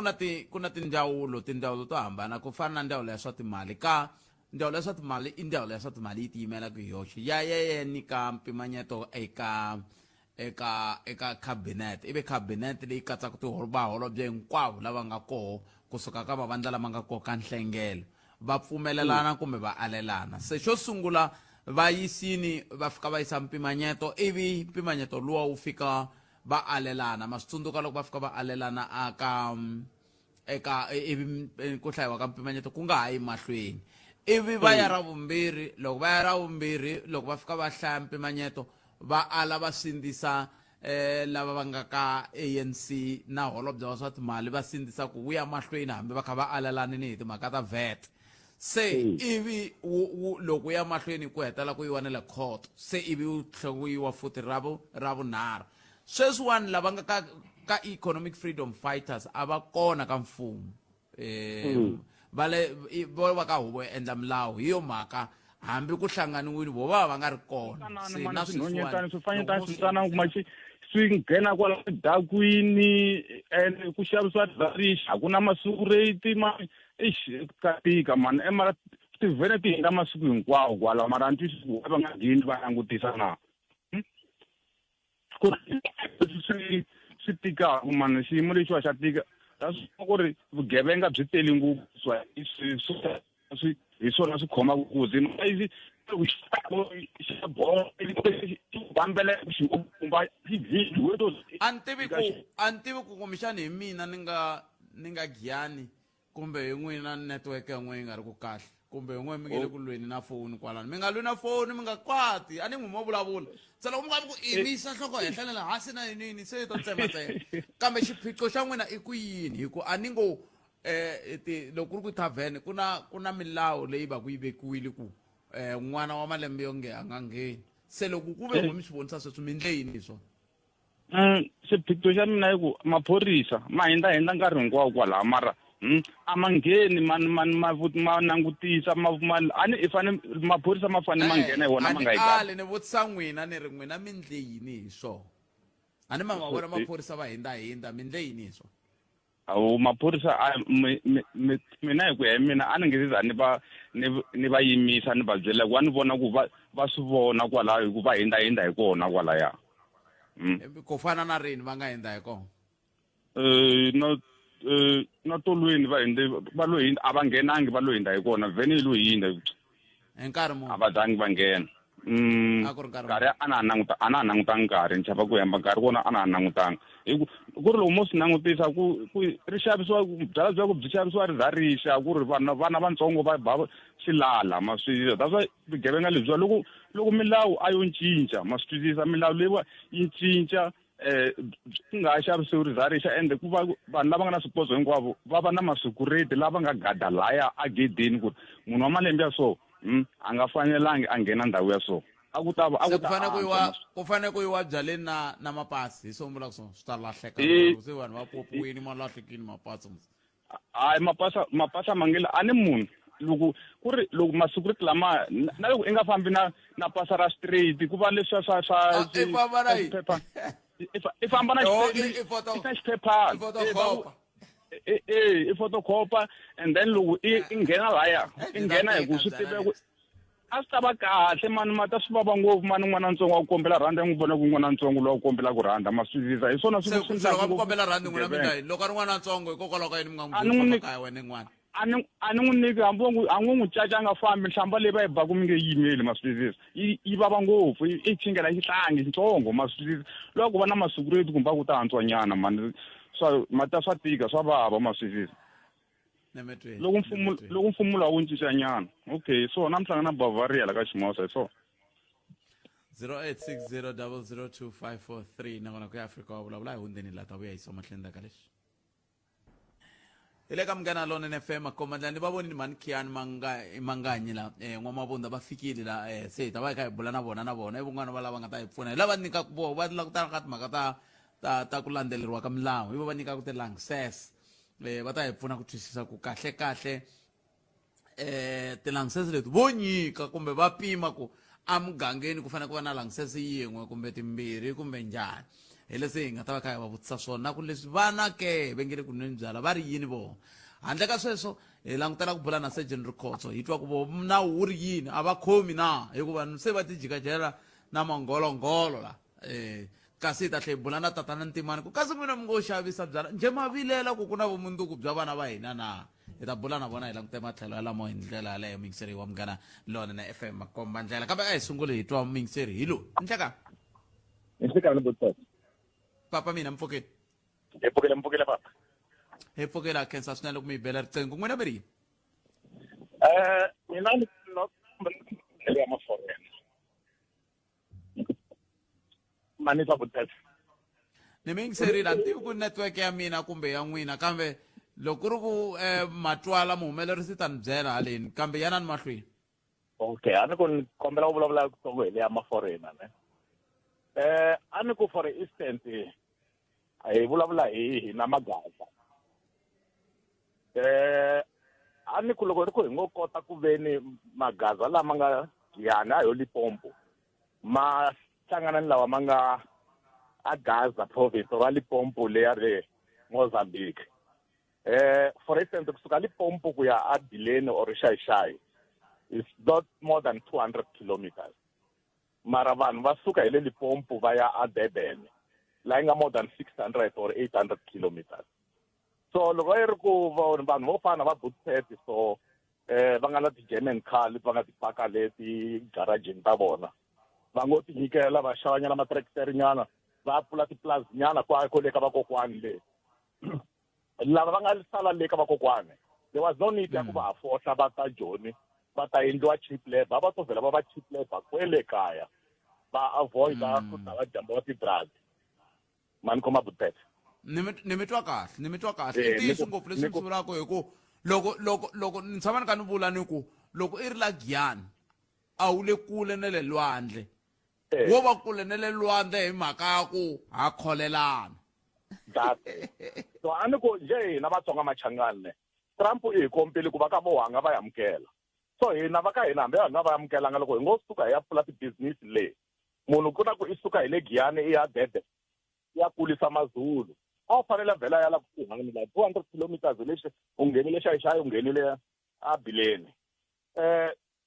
ku na tindzawulo to hambana ku fana na ndzawulo ya swa timali ka ndzawulo ya swa timali i ndzawulo ya swa timali yi tiyimela ku hi yoxe ya nyika mpimanyeto eka cabinet ivi cabinet leyi katsaka vaholobye hinkwavo lava nga koho kusuka ka mavandla lama nga koho ka nhlengelo va pfumelelana kumbe va alelana se xo sungula va yisini va fika va yisa mpimanyeto ivi mpimanyeto luwa wu fika va alelana ma swi tsundzuka loko va fika va alelana eka ivi ku hlayiwa ka mpimanyeto ku nga ha yi mahlweni ivi va ya ra vumbirhi loko va ya ra vumbirhi loko va fika va hlaya mpimanyeto va ala va sindzisa lava va nga ka ANC na holobye wa swa timali va sindzisa ku wu ya mahlweni hambi va kha va alelanini hi timhaka ta VAT se ivi loko ya mahlweni ku hetela ku yiwa na le court se ivi wu tlhekuyiwa futhi ra vunharhu sweswiwani lava nga ka economic freedom fighters a va kona ka mfumo vo va ka huvo yo endla milawu hi yo mhaka hambi ku hlanganiwini vo va nga ri kona se na swin'wanyana kuma swi nghena kwala dakwini and ku xavisiwa radish a ku na masiku rate ka tika mani mara tivhene ti hindza masiku hinkwawo kwala mara ntwisiku va nga dini va langutisa na swi tikaka mani xiyimo lexiwa xa tika ta swi ku ri vugevenga byi tele ngopfu hi swona swi khomaka kuzi a ni tivi ku kumbexani hi mina ni nga giyani kumbe hi n'wina network ya n'we yi nga ri ku kahle kumbe hi n'we mi nge le ku lweni na foni kwalani mi nga lwi na foni mi nga kwati a ni n'wi mo vulavula se loko mi nga vi ku imisa nhloko henhlanela hansi na yinini se yi to tsematsema kambe xiphiqo xa n'wina i ku yini hi ku a ni ngo loko ku ri ku tavhene ku na milawu leyi va ku yi vekiwile ku n'wana wa malembe yo nge a nga ngheni se loko ku ve mi swi vonisa sweswo mi ndle yini hi swona xiphiqo xa mina i ku maphorisa ma hindza nkarhi hinkwawo kwalaha mara a ma ngheni ma langutisa i fane maphorisa ma fane ma nghena hi wona ma nga hi ni vutisa n'wina ni ri n'wina mi ndle yini hi swona a ni ma vona maphorisa va hindza mi ndle yini hi swona awu maphorisa mina hi ku ya hi mina a ni nge za ni va yimisa ni va byela ku a ni vona ku va swi vona kwalaho hi ku va hindza hi kona kwalaya ku fana na rini va nga hindza hi kona na tolweni va lo hindza a va nghenangi va lo hindza hi kona vhene yi lo hindza hi nkarhi muni a va zangi va nghena nkarhi a na ha langutanga nkarhi ni chava ku hemba nkarhi kona a na ha langutanga hi ku ri loko mo swi langutisa ku ri xavisiwa byala bya ku byi xavisiwa ri za rixa ku ri vana vantsongo va ba xilala ma swi that's vugevenga lebyiwa loko milawu a yo cinca ma swi twisisa milawu leyiwa yi cinca ku nga ha xavisiwi ri za rixa ende ku va vanhu lava nga na swipozo hinkwavo va va na masecurity lava nga gada laya a gedeni ku ri munhu wa malembe ya so a nga fanelangi a nghena ndhawu ya so ku fane ku yiwa byaleni na mapasi hi swona vulaka swona swi ta lahleka se vanhu va popiwini ma lahlekini mapasi hayi mapasi mangela a ni munhu loko masecurity lama na loko i nga fambi na pasa ra straight ku va leswiya swa i famba na xiphepha i photocopa and then loko i nghena laya i nghena hi ku swi tiveka a swi ta va kahle mani ma ta swi vava ngopfu mani n'wana ntsongo wa ku kombela rhandi n'wi vona ku n'wana ntsongo lowa ku kombela ku rhanda ma swi visa hi swona se loko mi kombela rhandi n'wina mi nga loko a ri n'wana ntsongo hikokwalaho ka yini mi nga n'wi kaya wena n'wana a ni n'wi nyiki hambi a ngo n'wi caca a nga fambi nhlamba leyi va yi baku mi nge yimeli ma swi visa yi vava ngopfu i chingela xihlangi xitsongo ma swi visa loko ku va na masecurity kumbe ku ta hantswanyana mani mata swa tika swa vava ma swi visa loko mfumo lawa wu cinca nyana okay so na mihlanga na Bavaria la ka Ximosa hi so 0860002543 nakona ku ya Afrika wa vulavula hi hundzeni la ta vuya hi soma hlenda ka lexi ile ka Munghana Lonene FM akomandla ni va vonini mani Khiani manganyi la n'wamabunda va fikile la se hi ta va hi kha hi bula na vona i vun'wana va lava nga ta hi pfuna hi lava nyikaku voho va langutana ka timhaka ta ku landzeleriwa ka milawu hi va nyikaku ti-langsess va ta hi pfuna ku twisisa ku kahle ti-langsess leti vo nyika kumbe va pima ku a mugangeni ku fanele ku va na langsess yin'we kumbe timbirhi kumbe njhani hi leswi hi nga ta va kha hi va vutisa swona ku leswi vana ke va nge le ku nweni byala va ri yini vona handle ka sweswo hi langutela ku bula na Sergeant Rikhotso hi twa ku vo nawu wu ri yini a va khomi na hikuva se va ti jikajela na mangolongolo la kasi hi ta tlhe hi bula na tatana Ntimani ku kasi n'wina mi ngo xavisa byala njhe ma vilela ku na vumunduku bya vana va hina na hi ta bula na vona hi langute matlhelo yalamo hi ndlela yaleyo mingiseri wa Munghana Lonene FM makomba ndlela kambe a hi sunguli hi twa mingiseri hi lowu njeka papa mina mpfukeni mpfukela papa hi pfukela khensa swinene ku mi bela riqingho n'wina mi ri yini mina ni ya maforena mani twa butete ni mi yingiserile a ni tivi ku network ya mina kumbe ya n'wina kambe loko ku ri ku matwala muhumelerisi ta ni byela haleni kambe yanani mahlweni okay a ni ku ni kombela ku vulavula kutsongo hi le ya maforena ne a ni ku for instance hi vulavula hi na Magaza a ni ku loko ri ku hi ngo kota ku veni Magaza lama nga yana a yo Limpopo ma hlangana ni lawa ma nga a Gaza province ra Limpopo leya le Mozambique for instance kusuka Limpopo ku ya a Bileni or Shayishayi is not more than 200 kilometers mara vanhu va suka hi le Limpopo va ya a Durban la nga more than 600 or 800 kilometers so loko yi ri ku vanhu vo fana va Butseti so va nga na ti-German car leti va nga ti paka leti garageni ta vona va ngo ti nyikela va xavanyana matrektere nyana va pfula tiplaza nyana ko le ka vakokwani le lava va nga sala le ka vakokwani there was no need ya ku va fohla va ta Joni va ta endliwa cheap labor va to vhela va va cheap labor kwele kaya va avoid ku ta va jambo ti-drug mani koma Butseti ni mi twa kahle i ntiyiso ngopfu leswi mi swi vulaka hi ku loko ni tshama ni ka ni vula ni ku loko i ri la Giyani a wu le kule na le lwandle wo va kule na le lwandle hi mhaka ya ku ha kholelana so a ni ku nje hina Vatsonga Machangani Trump i hi kompile ku va ka vohanga va yamukela so hina va ka hina hambi vanhu va yamukelanga loko hi ngo suka hi ya pfula ti-business leyi munhu ku na ku i suka hi le Giyani i ya Durban ya kulisa Mazulu a wu fanele vhela ya la ku hangani 200 kilometers leswi u nghenile Shayishayi u nghenile a Bileni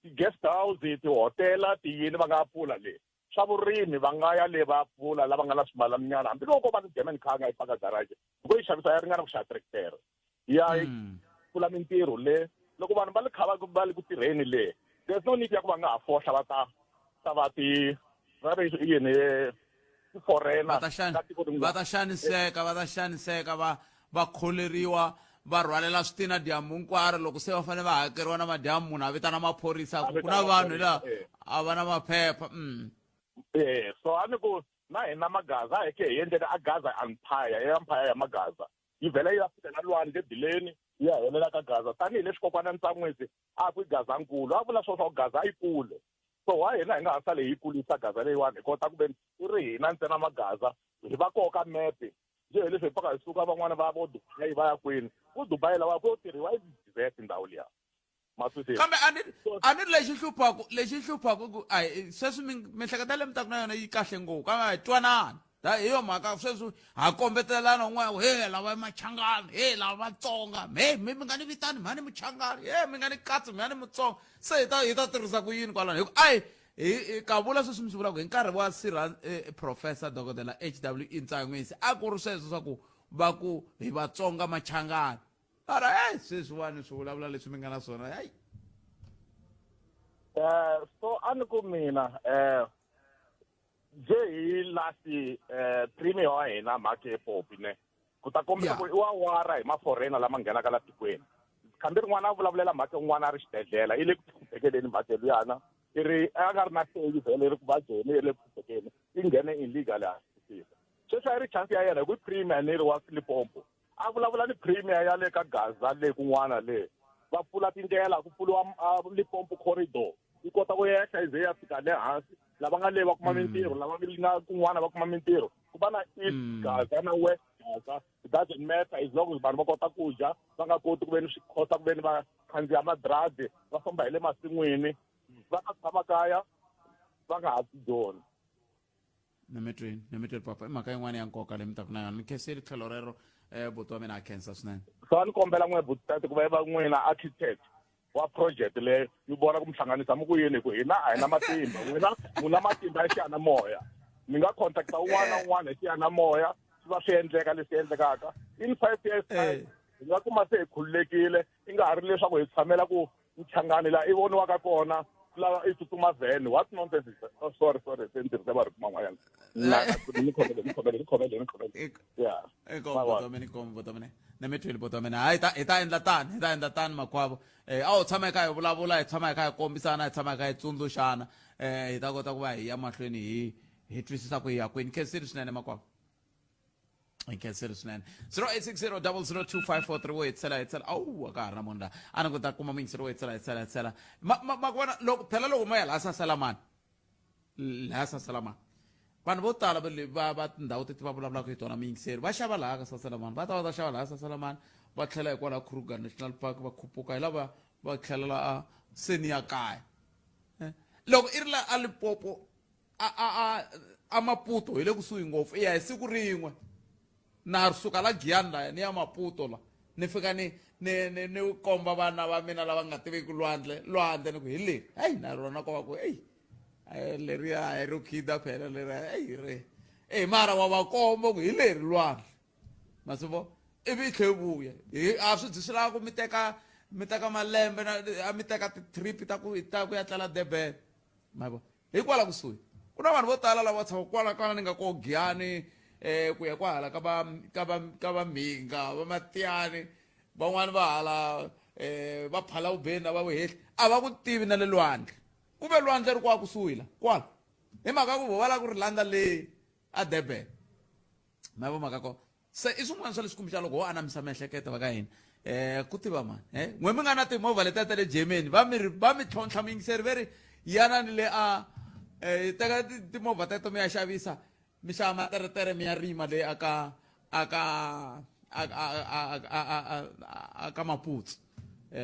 ti-guest house tihotela tiyini va nga pfula le swa vurimi va nga ya le va pfula lava nga na swimalaninyana hambiloko va ti-German car nga yi paka garage loko yi xavisa ya ringana ku xava trektere ya pfula mintirho le loko vanhu va le kha va le ku tirheni le there's no need ya ku va nga ha fohla va ta va yini foreigner va ta xaniseka va kholeriwa va rhwalela switina dyambu hinkwaro loko se va fanele va hakeriwa na madyambu munhu a vitana maphorisa ku na vanhu laha a va na maphepha so a ni ku na hina Magaza a hi ke hi endlele a Gaza empire ya Magaza yi vhela yi ya fika na lwandle Bileni yi ya helela ka Gaza tanihileswi kokwana Ntsan'wisi a ku i Gaza nkulu a vula swo Gaza yi kule so wa hina hi nga ha sale hi kulisa Gaza leyiwani hi kota ku veni i ri hina ntsena Magaza hi va koka mepe nje hi leswi hi paka hi suka van'wana va vo Dubai va ya kwini ku Dubai lawa ku yo tirhiwa i ndhawu liya kambe a ni ri lexi hluphaku sweswi mihleketa leyi mi taku na yona yi kahle ngopfu kambe hi twanana hi yo mhaka sweswi ha kombetelana un'wana he lava machangani he lava Vatsonga mi nga ni vitani mhani muchangani he mi nga ni katsi mhani Mutsonga se hi ta tirhisa ku yini kwalano hi ka vula sweswi mi swi vulaka hi nkarhi wa professor dokodela HW Ntsanwisi a ku ri sweswo swa ku va ku hi Vatsonga machangani ara sweswiwani swi vulavula leswi mi nga na swona hayi so a ni ku mina je hi last premier wa hina Mhaka Popi ne ku ta kombisa ku i wa wara hi maforena lama nghenaka la tikweni kambe rin'wana a vulavulela mhaka un'wana a ri xibedhlele i le ku hluphekeni mhaka luyana i ri a nga ri na stage vhele ri ku vabyeni i le ku hluphekeni i nghene illegal hasisisa sweswi a ri chance ya yena hi ku premier ni ri wa Limpopo a vulavula ni premier ya le ka Gaza le kun'wana le va pfula tindlela ku pfuliwa Limpopo corridor i kota ku yehla ize ya fika le hansi lava nga le va kuma mintirho lava nga kun'wana va kuma mintirho ku va na East Gaza na West Gaza it doesn't matter as long as vanhu va kota ku dya va nga koti ku ve ni swi kota ku ve ni va khandziya madradi va famba hi le masin'wini va nga tshama kaya va nga ha tidyoni nemetweni papa i mhaka yin'wana ya nkoka leyi mi taku na yona ni khenseli tlhelo rero buti wa mina a khensa swinene so a ni kombela n'we butisati ku va va n'wina architect wa project leyo yi vona ku mi hlanganisa mi ku yini hi ku hina a hi na matimba n'wina matimba ya xiyanimoya mi nga contacta un'wana na un'wana hi xiyanimoya swi va swi endleka leswi endlekaka in 5 years time hi nga kuma se hi khululekile i nga ha ri leswaku hi tshamela ku mchangani laha i voniwaka kona lava i tsutsuma vhene what nonsense is sorry se ni tirhise marito man'wanyana nemetweni buti wa mina hayi hi ta endla tani makwavo a wu tshama hi kha hi vulavula hi tshama hi kha hi kombisana hi tshama hi kha hi tsundzuxana hi ta kota ku va hi ya mahlweni hi twisisa ku hi ya kwini khenseli swinene makwavo hi khenseli swinene 0860002543 wo hi tsela awu a ka ha ri na munhu laha a ni ku ta kuma mingiselo wo hi tsela ma vona phela loko ma ya laha saselamani vanhu vo tala va tindhawu teti va vulavulaka hi tona miyingiseri va xava laha ka saselamani va ta xava laha saselamani va tlhela hikwalaha Kruger National Park va khuphuka hi lava va tlhelela a seni ya kaya loko i ri la a Limpopo a Maputo hi le kusuhi ngopfu i ya hi siku rin'we na ri suka la Giyani laya ni ya Maputo la ni fika ni komba vana va mina lava nga tiveki lwandle ni ku hi le hayi na rona ko va ku leriya hi ro khida phela leriya mara wa va komba ku hi leri lwandle ma swi vo ivi i tlhe vuya a swi dzi swi lava ku mi teka malembe mi teka ti-trip ta ku ya tlela Durban ma vo hikwala kusuhi ku na vanhu vo tala lava tshama kwala ni nga ko Giyani ku ya kwahala ka va Mhinga va Matiyani van'wani va hala va phala vubeni na va vuhehli a va ku tivi na le lwandle ku ve lwandle ri kwa kusuhi la kwala hi mhaka ku vo va lava ku ri landa le a Durban ma vo mhaka ko se i swin'wana swa leswi kumbexana loko ho anamisa miehleketo va ka hina ku tiva mani n'we mi nga na timovha letiya ta le Germany va mi tlhontlha muyingiseri ve ri yanani le teka timovha teto mi ya xavisa mi xava materetere mi ya rima le aka Maputsu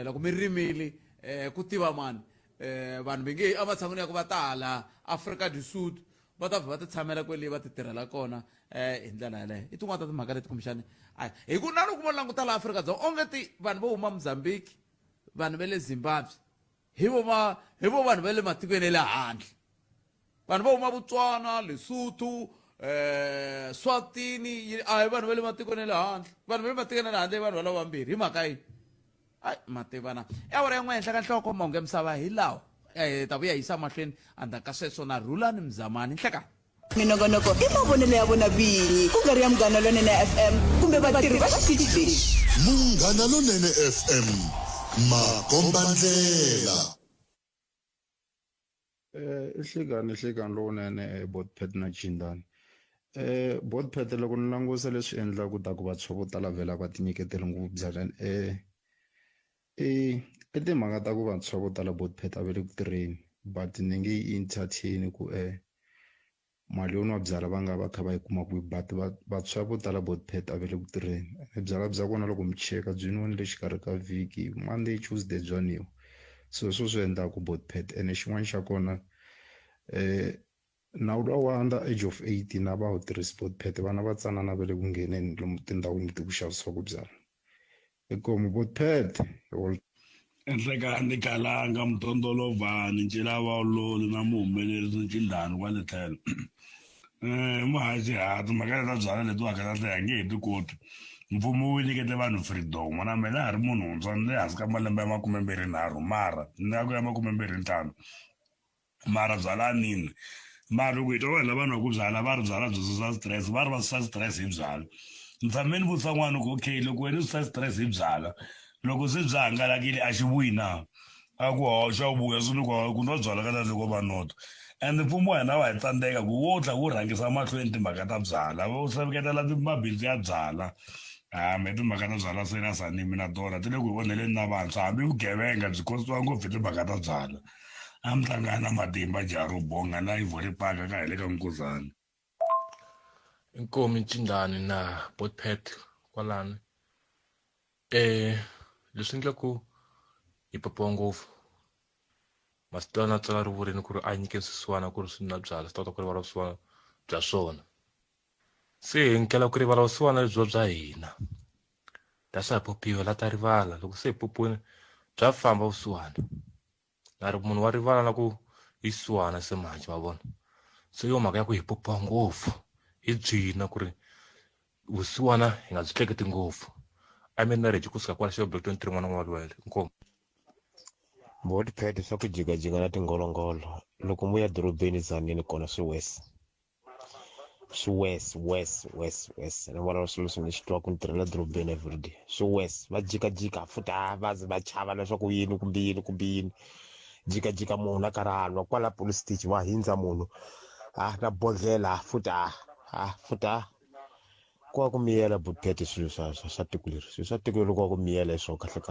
loko mi rimile ku tiva mani vanhu mi nge ematshan'wini ya ku va ta hala Africa du Sud va ta va ti tshamela kwele va ti tirhela kona hi ndlela yaleyo i tin'wana ta timhaka leti kumbexani hi ku na loko mo languta laha Afrika-Dzonga ongeti vanhu vo huma Mozambique vanhu va le Zimbabwe hi vo vanhu va le matikweni ya le handle vanhu vo huma Botswana Lesotho Swatini a hi vanhu va le matikweni ya le handle vanhu va le matikweni ya le handle vanhu valava vambirhi hi mhaka yini mativana awara yan'we henhla ka nhloko mahungu ya misava hi lawa ta vuya yisa mahlweni endzhaku ka sweswo na Rhulani Mzamani nhlekani minongonoko i mavonelo ya vona vinyi ku nga ri ya Munghana Lonene FM kumbe vatirhi va xitichi lexi Munghana Lonene FM makombandlela Ihlekani lowunene Botpet na Jindani Botpet loko ni langusa leswi endlaku ta ku vantshwa vo tala vhela va tinyiketela ngopfu byalani i timhaka ta ku vantshwa vo tala Botpet a ve le ku tirheni but ni nge yi entertain ku mali yo nwa byala va nga va kha va yi kuma ku but vantshwa vo tala Botpet a ve le ku tirheni byala bya kona loko mi cheka byi nwiwini le xikarhi ka vhiki Monday Tuesday bya nwiwa so swi endlaku Botpet ene xin'wana xa kona nawu lowu wa under age of 18 a va wu tirhisi bot pet vana va tsanana va le ku ngheneni lomu tindhawini leti ku xavisiwaka byala ikomu bot pet enhlekani kalanga mtondolovan ncila vaololi na muhumelerisi ncindani kwale tlhelo muhaxi hati mhaka ta byala letiwaka ta hlaya nge hi ti koti mfumo wu nyikete vanhu freedom na mina ha ri munhu hundzwa ni le hansi ka malembe ya 23 mara ni ya ku ya 25 mara byala nini mara loko hi twa vanhu lava nwa ku byala va ri byala byo susa stress va ri va susa stress hi byala ni tshame ni vutisa n'wana ku okay loko wena u susa stress hi byala loko se byi hangalakile a xi vuyi na a ku hoxa u vuya swi ni ku nwa byala ka loko va nota and mfumo wa hina wa hi tsandzeka ku wo tla wu rhangisa mahlweni timhaka ta byala vo seketela mabindzu ya byala me timhaka ta byala se na sanimi na tona ti le ku onheleni na vantshwa hambi vugevenga byi kosiwa ngopfu hi timhaka ta byala a mi hlangana na matimba jaru bonga na ivori paka ka hi le ka Mkuzani inkomi ncindani na botpet kwalani leswi endlaku hi popiwa ngopfu masitana tsala ri vurini ku ri a nyike swisiwana ku ri swi na byala swi ta kota ku rivala swisiwana bya swona se hi nkela ku rivala swisiwana lebyo bya hina ta swa hi popiwa la ta rivala loko se hi popiwini bya famba vusiwana na ri munhu wa rivala na ku hi swisiwana se manje ma vona se yo mhaka ya ku hi popiwa ngopfu hi byina ku ri vusiwana hi nga byi hleketi ngopfu na reji kusuka kwala xo block 23 n'wana wa lwele inkomo bot pet swa ku jigajinga na tingolongolo loko mu ya dorobeni Tzaneen kona swi west ni vona swilo leswi ni swi twa ku ni tirhela dorobeni everyday swi west va jikajika futa va ze va chava leswaku yini kumbe yini jikajika munhu a karhalwa kwala police station va hindza munhu na bodlela futa kwa ku miyela bot pet swilo swa tiko leri loko ku miyela hi swo kahle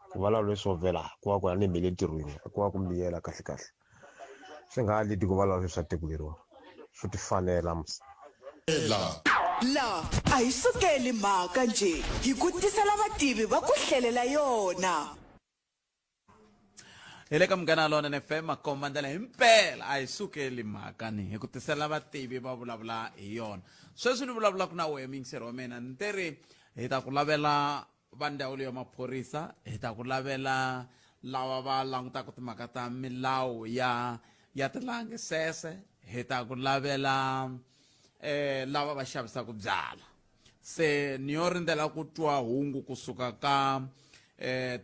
ku vulavula leswo vela ku va ku ni mile ntirhweni ku va ku miyela kahle swi nga leti ku vulavula swa tiko leriwa swo ti fanela la a hi sukeli mhaka nje hi ku tisela vativi va ku hlelela yona hi le ka Munghana Lonene FM makomandela himpela a hi sukeli mhaka ni hi ku tisela vativi va vulavula hi yona sweswi ni vulavulaka na wehe mingiseri wa mina ni teri hi ta ku lavela va ndzawulo ya maphorisa hi ta ku lavela lava va langutaka timhaka ta milawu ya tilangisese hi ta ku lavela lava va xavisaka byala se ni yo rindzela ku twa hungu kusuka ka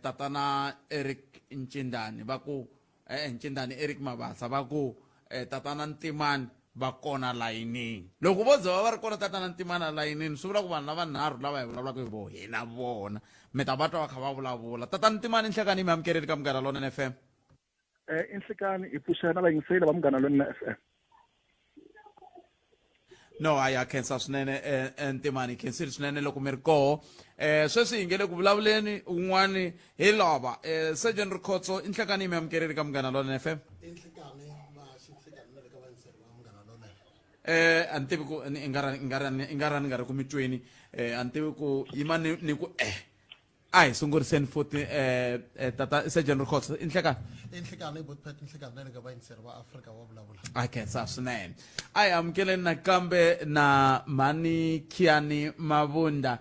tatana Eric Ncindani va ku Ncindani Eric Mabasa va ku tatana Ntimani va kona layinini loko vo ze va ri kona tatana Ntimani layinini swi vula ku vanhu lavanharhu lava hi vulavulaka hi vo hina vona mi ta va twa va kha va vulavula tatana Ntimani nhlekani mi amukeleli ka Munghana Lonene FM inhlekani hi pfuxana vayingiseli va Munghana Lonene FM no a ya khensa swinene Ntimani khensile swinene loko mi ri koho sweswi hi nge le ku vulavuleni un'wani hi lava Sergeant Rikhotso inhlekani mi amukeleli ka Munghana Lonene FM a ni tivi ku i nga ri ku mi tweni a ni tivi ku yima ni ku a hi sunguriseni futhi tata Sergeant Rikhotso inhlekani bot pet inhlekani ka vayingiseri va Afrika wa vulavula a khensa swinene a hi amukeleni nakambe na Mani Khiani Mabunda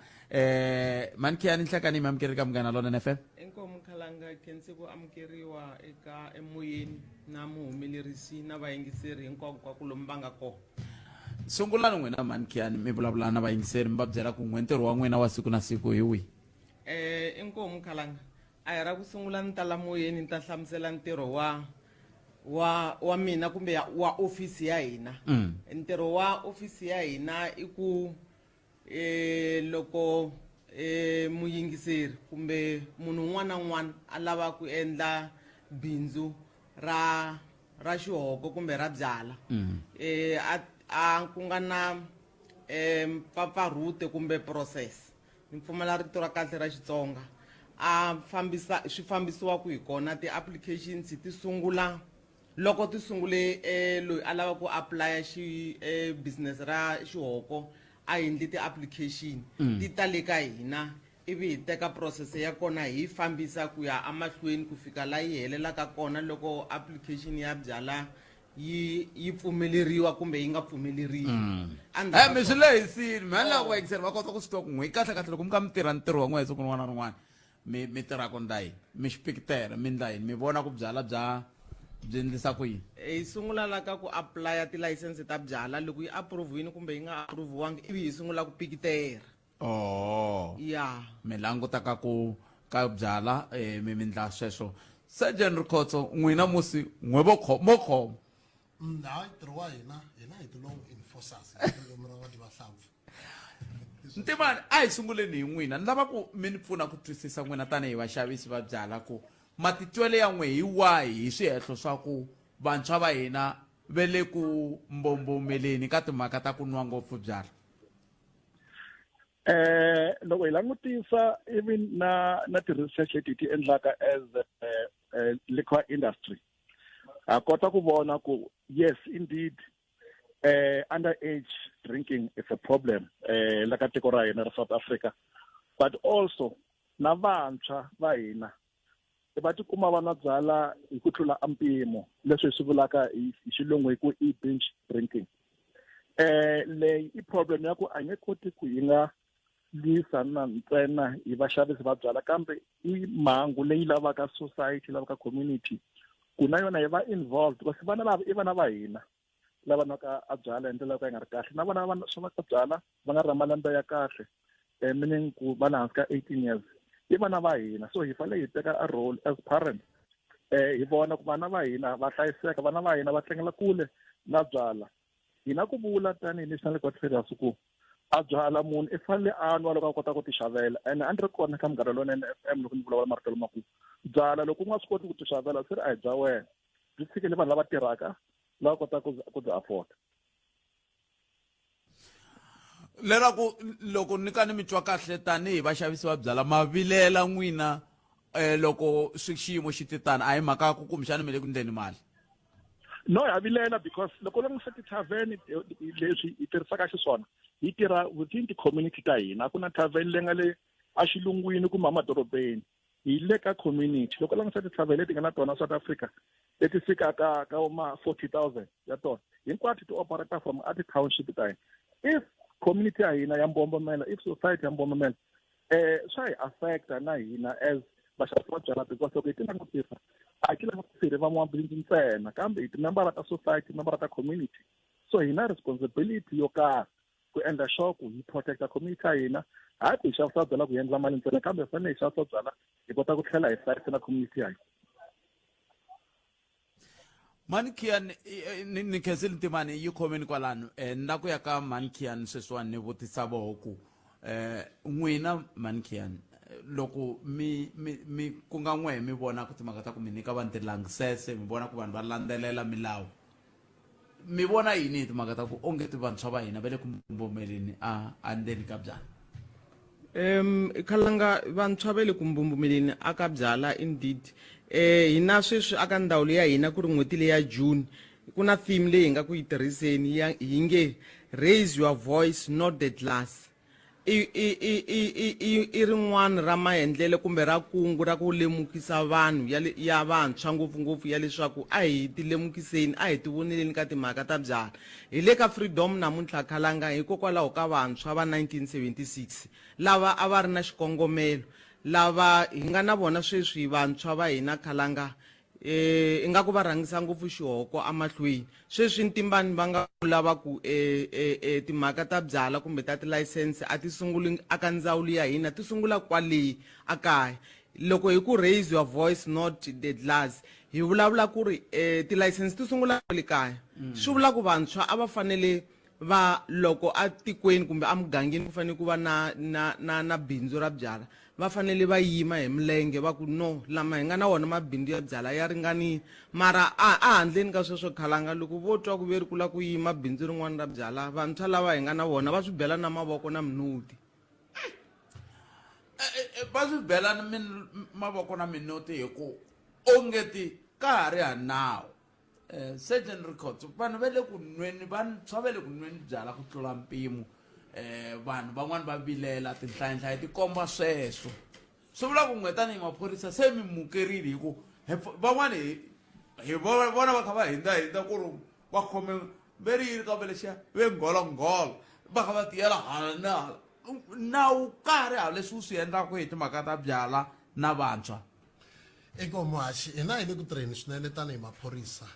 Mani Khiani inhlekani mi amukeleli ka Munghana Lonene FM inkomo khalanga khensi ku amukeriwa eka emoyeni na muhumelerisi na vayingiseri hinkwavo ka ku lomu va nga kona sungulani n'wina Mani Khiani mi vulavula na vayingiseri mi va byela ku n'we ntirho wa n'wina wa siku na siku hi wihi inkomo khalanga a hi ra ku sungula ni ta la moyeni ni ta hlamusela ntirho wa mina kumbe wa ofisi ya hina ntirho wa ofisi ya hina i ku loko muyingiseri kumbe munhu un'wana na un'wana a lava ku endla bindzu ra xihoko kumbe ra byala a ku nga na mpfapfarhute kumbe process ni pfumala rito ra kahle ra Xitsonga swi fambisiwa ku hi kona ti-applications ti sungula loko ti sungule loyi a lava ku apply business ra xihoko a endli ti-application ti ta le ka hina ivi hi teka process ya kona hi fambisa ku ya amahlweni ku fika la yi helelaka kona loko application ya byala yi pfumeleriwa kumbe yi nga pfumeleriwi mi swi lehisini mi handla ku vayingiseri va kota ku swi tiva ku n'wi kahle kahle loko mi ka mi tirha ntirho wa n'wehe siku rin'wana na rin'wana mi tirhaka ndla yini mi xipikitera mi ndla yini mi vona ku byala byi endlisa ku yini hi sungula la ka ku aplya tilayisense ta byala loko yi approviwini kumbe yi nga approviwangi ivi hi sungula ku pikitera ya mi langutaka ku ka byala mi ndla sweswo Sergeant Rikhotso n'wina musi n'we mo khoma hayi ntirho wa hina hi ti-law enforcers ririmi ra vativahlampfu ntimani a hi sunguleni hi n'wina ni lava ku mi ni pfuna ku twisisa n'wina tanihi vaxavisi va byala ku matitwele ya n'we hi wahi hi swihehlo swa ku vantshwa va hina ve le ku mbombomeleni ka timhaka ta ku nwa ngopfu byala loko hi langutisa even na ti-research leti ti endlaka as liquor industry ha kota ku vona ku yes indeed underage drinking is a problem la ka tiko ra hina ra South Africa but also na vantshwa va hina va tikuma va nwa byala hi ku tlula mpimo leswi hi swi vulaka hi xilungu hi ku i binge drinking leyi i problem ya ku a nge koti ku yi nga lwisana ntsena hi vaxavisi va byala kambe i mhangu leyi lavaka society lavaka community ku na yona hi va involved because vana lava i vana va hina lava nwaka a byala hi ndlela yo ka yi nga ri kahle na vana swa ka byala va nga ri na malembe ya kahle meaning ku va na hansi ka 18 years i vana va hina so hi fanele hi teka a role as parents hi vona ku vana va hina va hlayiseka vana va hina va tlangela kule na byala hina ku vula tanihi National Liquor Traders ku a byala munhu i fanele a nwa loko a kota ku ti xavela and a ni ri kona ka Munghana Lonene FM loko ni vulavula marito lamakulu byala loko u nga swi koti ku ti xavela swi ri a hi bya wena byi tshikele vanhu lava tirhaka lava kota ku byi afford leraku loko ni ka ni mi twa kahle tanihi vaxavisi va byala ma vilela n'wina loko xiyimo xi titani a hi mhaka ku kumbexani mi le ku endleni mali no ha vilela because loko langutisa ti-tavern leswi hi tirhisaka xiswona hi tirha within ti-community ta hina ku na tavern leyi nga le a xilungwini kumbe emadorobeni hi le ka community loko langutisa ti-tavern leti nga na tona South Africa leti fikaka ka ma 40,000 ya tona hinkwato ti operata from a ti-township ta hina if community ya hina ya mbombomela if society ya mbombomela swa hi affecta na hina as vaxavisi va byala because loko hi ti langutisa a ti langutisi van'wamabindzu ntsena kambe hi timembara ta society timembara ta community so hi na responsibility yo karhi ku endla sure ku hi protecta community ya hina hayi ku hi xavisa byala ku hi endla mali ntsena kambe hi fanele hi xavisa byala hi kota ku tlhela hi hlayisa na community ya hina Mankian ni khezile ntimani yi khomeni kwalano na ku ya ka Mankian sweswiwani ni vutisa voho ku n'wina Mankian loko mi ku nga n'wehe mi vona ku timhaka ta ku mi nyika vanhu tilangisese mi vona ku vanhu va landzelela milawu mi vona yini hi timhaka ta ku onge ti vantshwa va hina va le ku mbombomeleni a ndzeni ka byala khalanga vantshwa va le ku mbombomeleni a ka byala indeed hina sweswi aka ndhawu leyi ya hina ku ri n'hweti leyi ya June ku na theme leyi hi nga ku yi tirhiseni hi nge raise your voice not the glass i rin'wana ra maendlele kumbe ra kungu ra ku lemukisa vanhu ya vantshwa ngopfungopfu ya leswaku a hi ti lemukiseni a hi ti voneleni ka timhaka ta byala hi le ka Freedom namuntlha khalanga hikokwalaho ka vantshwa va 1976 lava a va ri na xikongomelo lava hi nga na vona sweswi vantshwa va hina khalanga ingaku va rhangisa ngopfu xihoko amahlweni sweswi ntimbani va nga lava ku timhaka ta byala kumbe ta tilayisense a ti sunguli aka ndzawulo ya hina ti sungula kwaleyi akaya loko hi ku raise your voice not the glass hi vulavula ku ri tilayisense ti sungula le kaya swi vula ku vantshwa a va fanele va loko a tikweni kumbe a mugangeni ku fanele ku va na bindzu ra byala va fanele va yima hi milenge va ku no lama hi nga na wona mabindzu ya byala ya ringani mara a handleni ka sweswo khalanga loko vo twa ku ve ri kula ku yima bindzu rin'wana ra byala vantshwa lava hi nga na vona va swi bela na mavoko na minuti va swi bela mavoko na minuti hi ku ongeti ka ha ri hanawu Sergeant Rikhotso vanhu va le ku nweni vantshwa va le ku nweni byala ku tlula mpimo vanhu van'wani va vilela tinhlayanhlaya ti komba sweswo swi vula ku n'wetani hi maphorisa se mi mukerile hi ku van'wani hi vona va kha va hinda ku ri va khome veri yini kambe lexiya ve ngolongola va kha va tiyela hala na hala nawu karhi ha leswi wu swi endlaku hi timhaka ta byala na vantshwa eka muhaxi hina hi le ku tirheni swinene tanihi maphorisa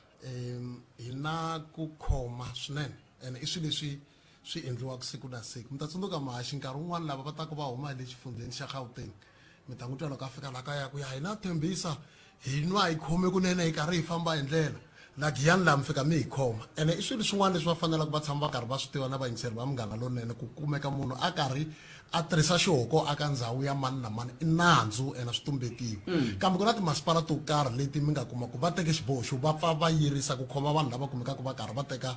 hi na ku khoma swinene ene i swilo leswi swi endliwaka siku na siku mi ta tsundzuka muhaxi nkarhi wun'wani lava va taka va huma hi le xifundzeni xa Gauteng mi ta n'wi twa loko a fika la kaya ku ya hi na tshembisa hi nwa hi khome kunene hi karhi hi famba hi ndlela la Giyani laha mi fika mi hi khoma ene i swilo swin'wana leswi va faneleke va tshama va karhi va swi tiva na vayingiseri va Munghana Lonene ku kumeka munhu a karhi a tirhisa xihoko aka ndhawu ya mani na mani i nandzu ene swi tumbekiwe kambe ku na timasipala to karhi leti mi nga kuma ku va teke xiboho xo va pfa va yirisa ku khoma vanhu lava kumekaka va karhi va teka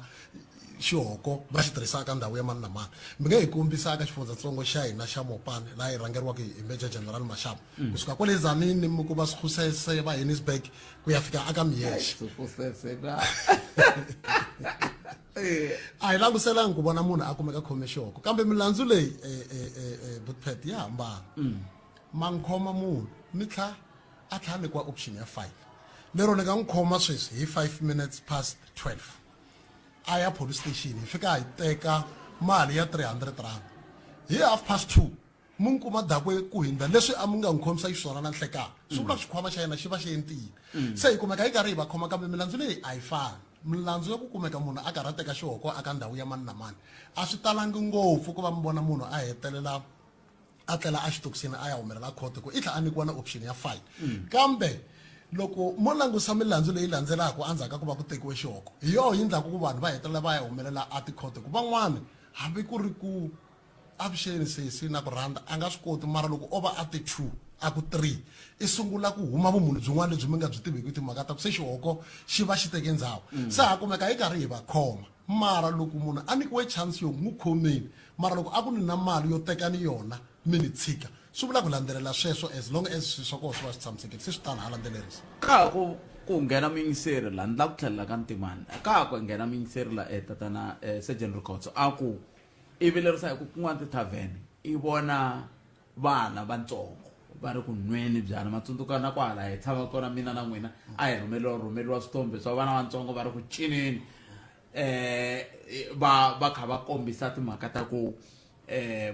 xihoko va xi tirhisaka ndhawu ya mani na mani mi nga hi kombisa aka xifundzatsongo xa hina xa Mopane laha hi rhangeriwaka hi Major General Mashaba kusuka kwale Tzaneen mi ku va Sikhusese va Johannesburg ku ya fika aka Miyexe a hi languselangi ku vona munhu a kumeka khome xihoko kambe milandzu leyi Butpet ya hambana ma n'wi khoma munhu mi tlha a tlha nyikiwa option ya 5 lero ni nga n'wi khoma sweswi hi 5 minutes past 12 a ya police station hi fika hi teka mali ya 300 rand hi 2:30 mu n'wi kuma dakwe ku hindza leswi a mi nga n'wi khomisa xiswona na nhlekani swi vula xikhwama xa yena xi va xi entile se hi kumeka hi karhi hi va khoma kambe milandzu leyi a yi fani milandzu ya ku kumeka munhu a karhi a teka xihoko aka ndhawu ya mani na mani a swi talangi ngopfu ku va mi vona munhu a hetelela a tlela a xitokisini a ya humelela khoto ku i tlha a nyikiwa na option ya 5 kambe loko mo langusa milandzu leyi landzelaka endzhaku ka ku va ku tekiwe xihoko hi yoho yi endlaka ku vanhu va hetelela va ya humelela a tikhoto ku van'wani hambi ku ri ku avuxeni sesi na ku rhandza a nga swi koti mara loko o va a ti 2 a ku 3 i sungula ku huma vumunhu byin'wana lebyi mi nga byi tiveki timhaka ta ku se xihoko xi va xi teke ndhawu se ha kumeka hi karhi hi va khoma mara loko munhu a nyikiwe chance yo n'wi khomeni mara loko a ku ni na mali yo teka ni yona mi ni tshika swi vula ku landzelela sweswo as long as swi swa koho swi va swi tshamisekile se swi tani ha landzelerisa ka ku nghena miyingiseri la ni la ku tlhelela ka ntimani ka ku nghena miyingiseri la tatana Sergeant Rikhotso a ku i vilerisa hi ku kun'wana tithavhene i vona vana vantsongo va ri ku nweni byana matsundzuka na kwala hi tshama kona mina na n'wina a hi rhumeriwa switombe swa vana vantsongo va ri ku cineni va kha va kombisa timhaka ta ku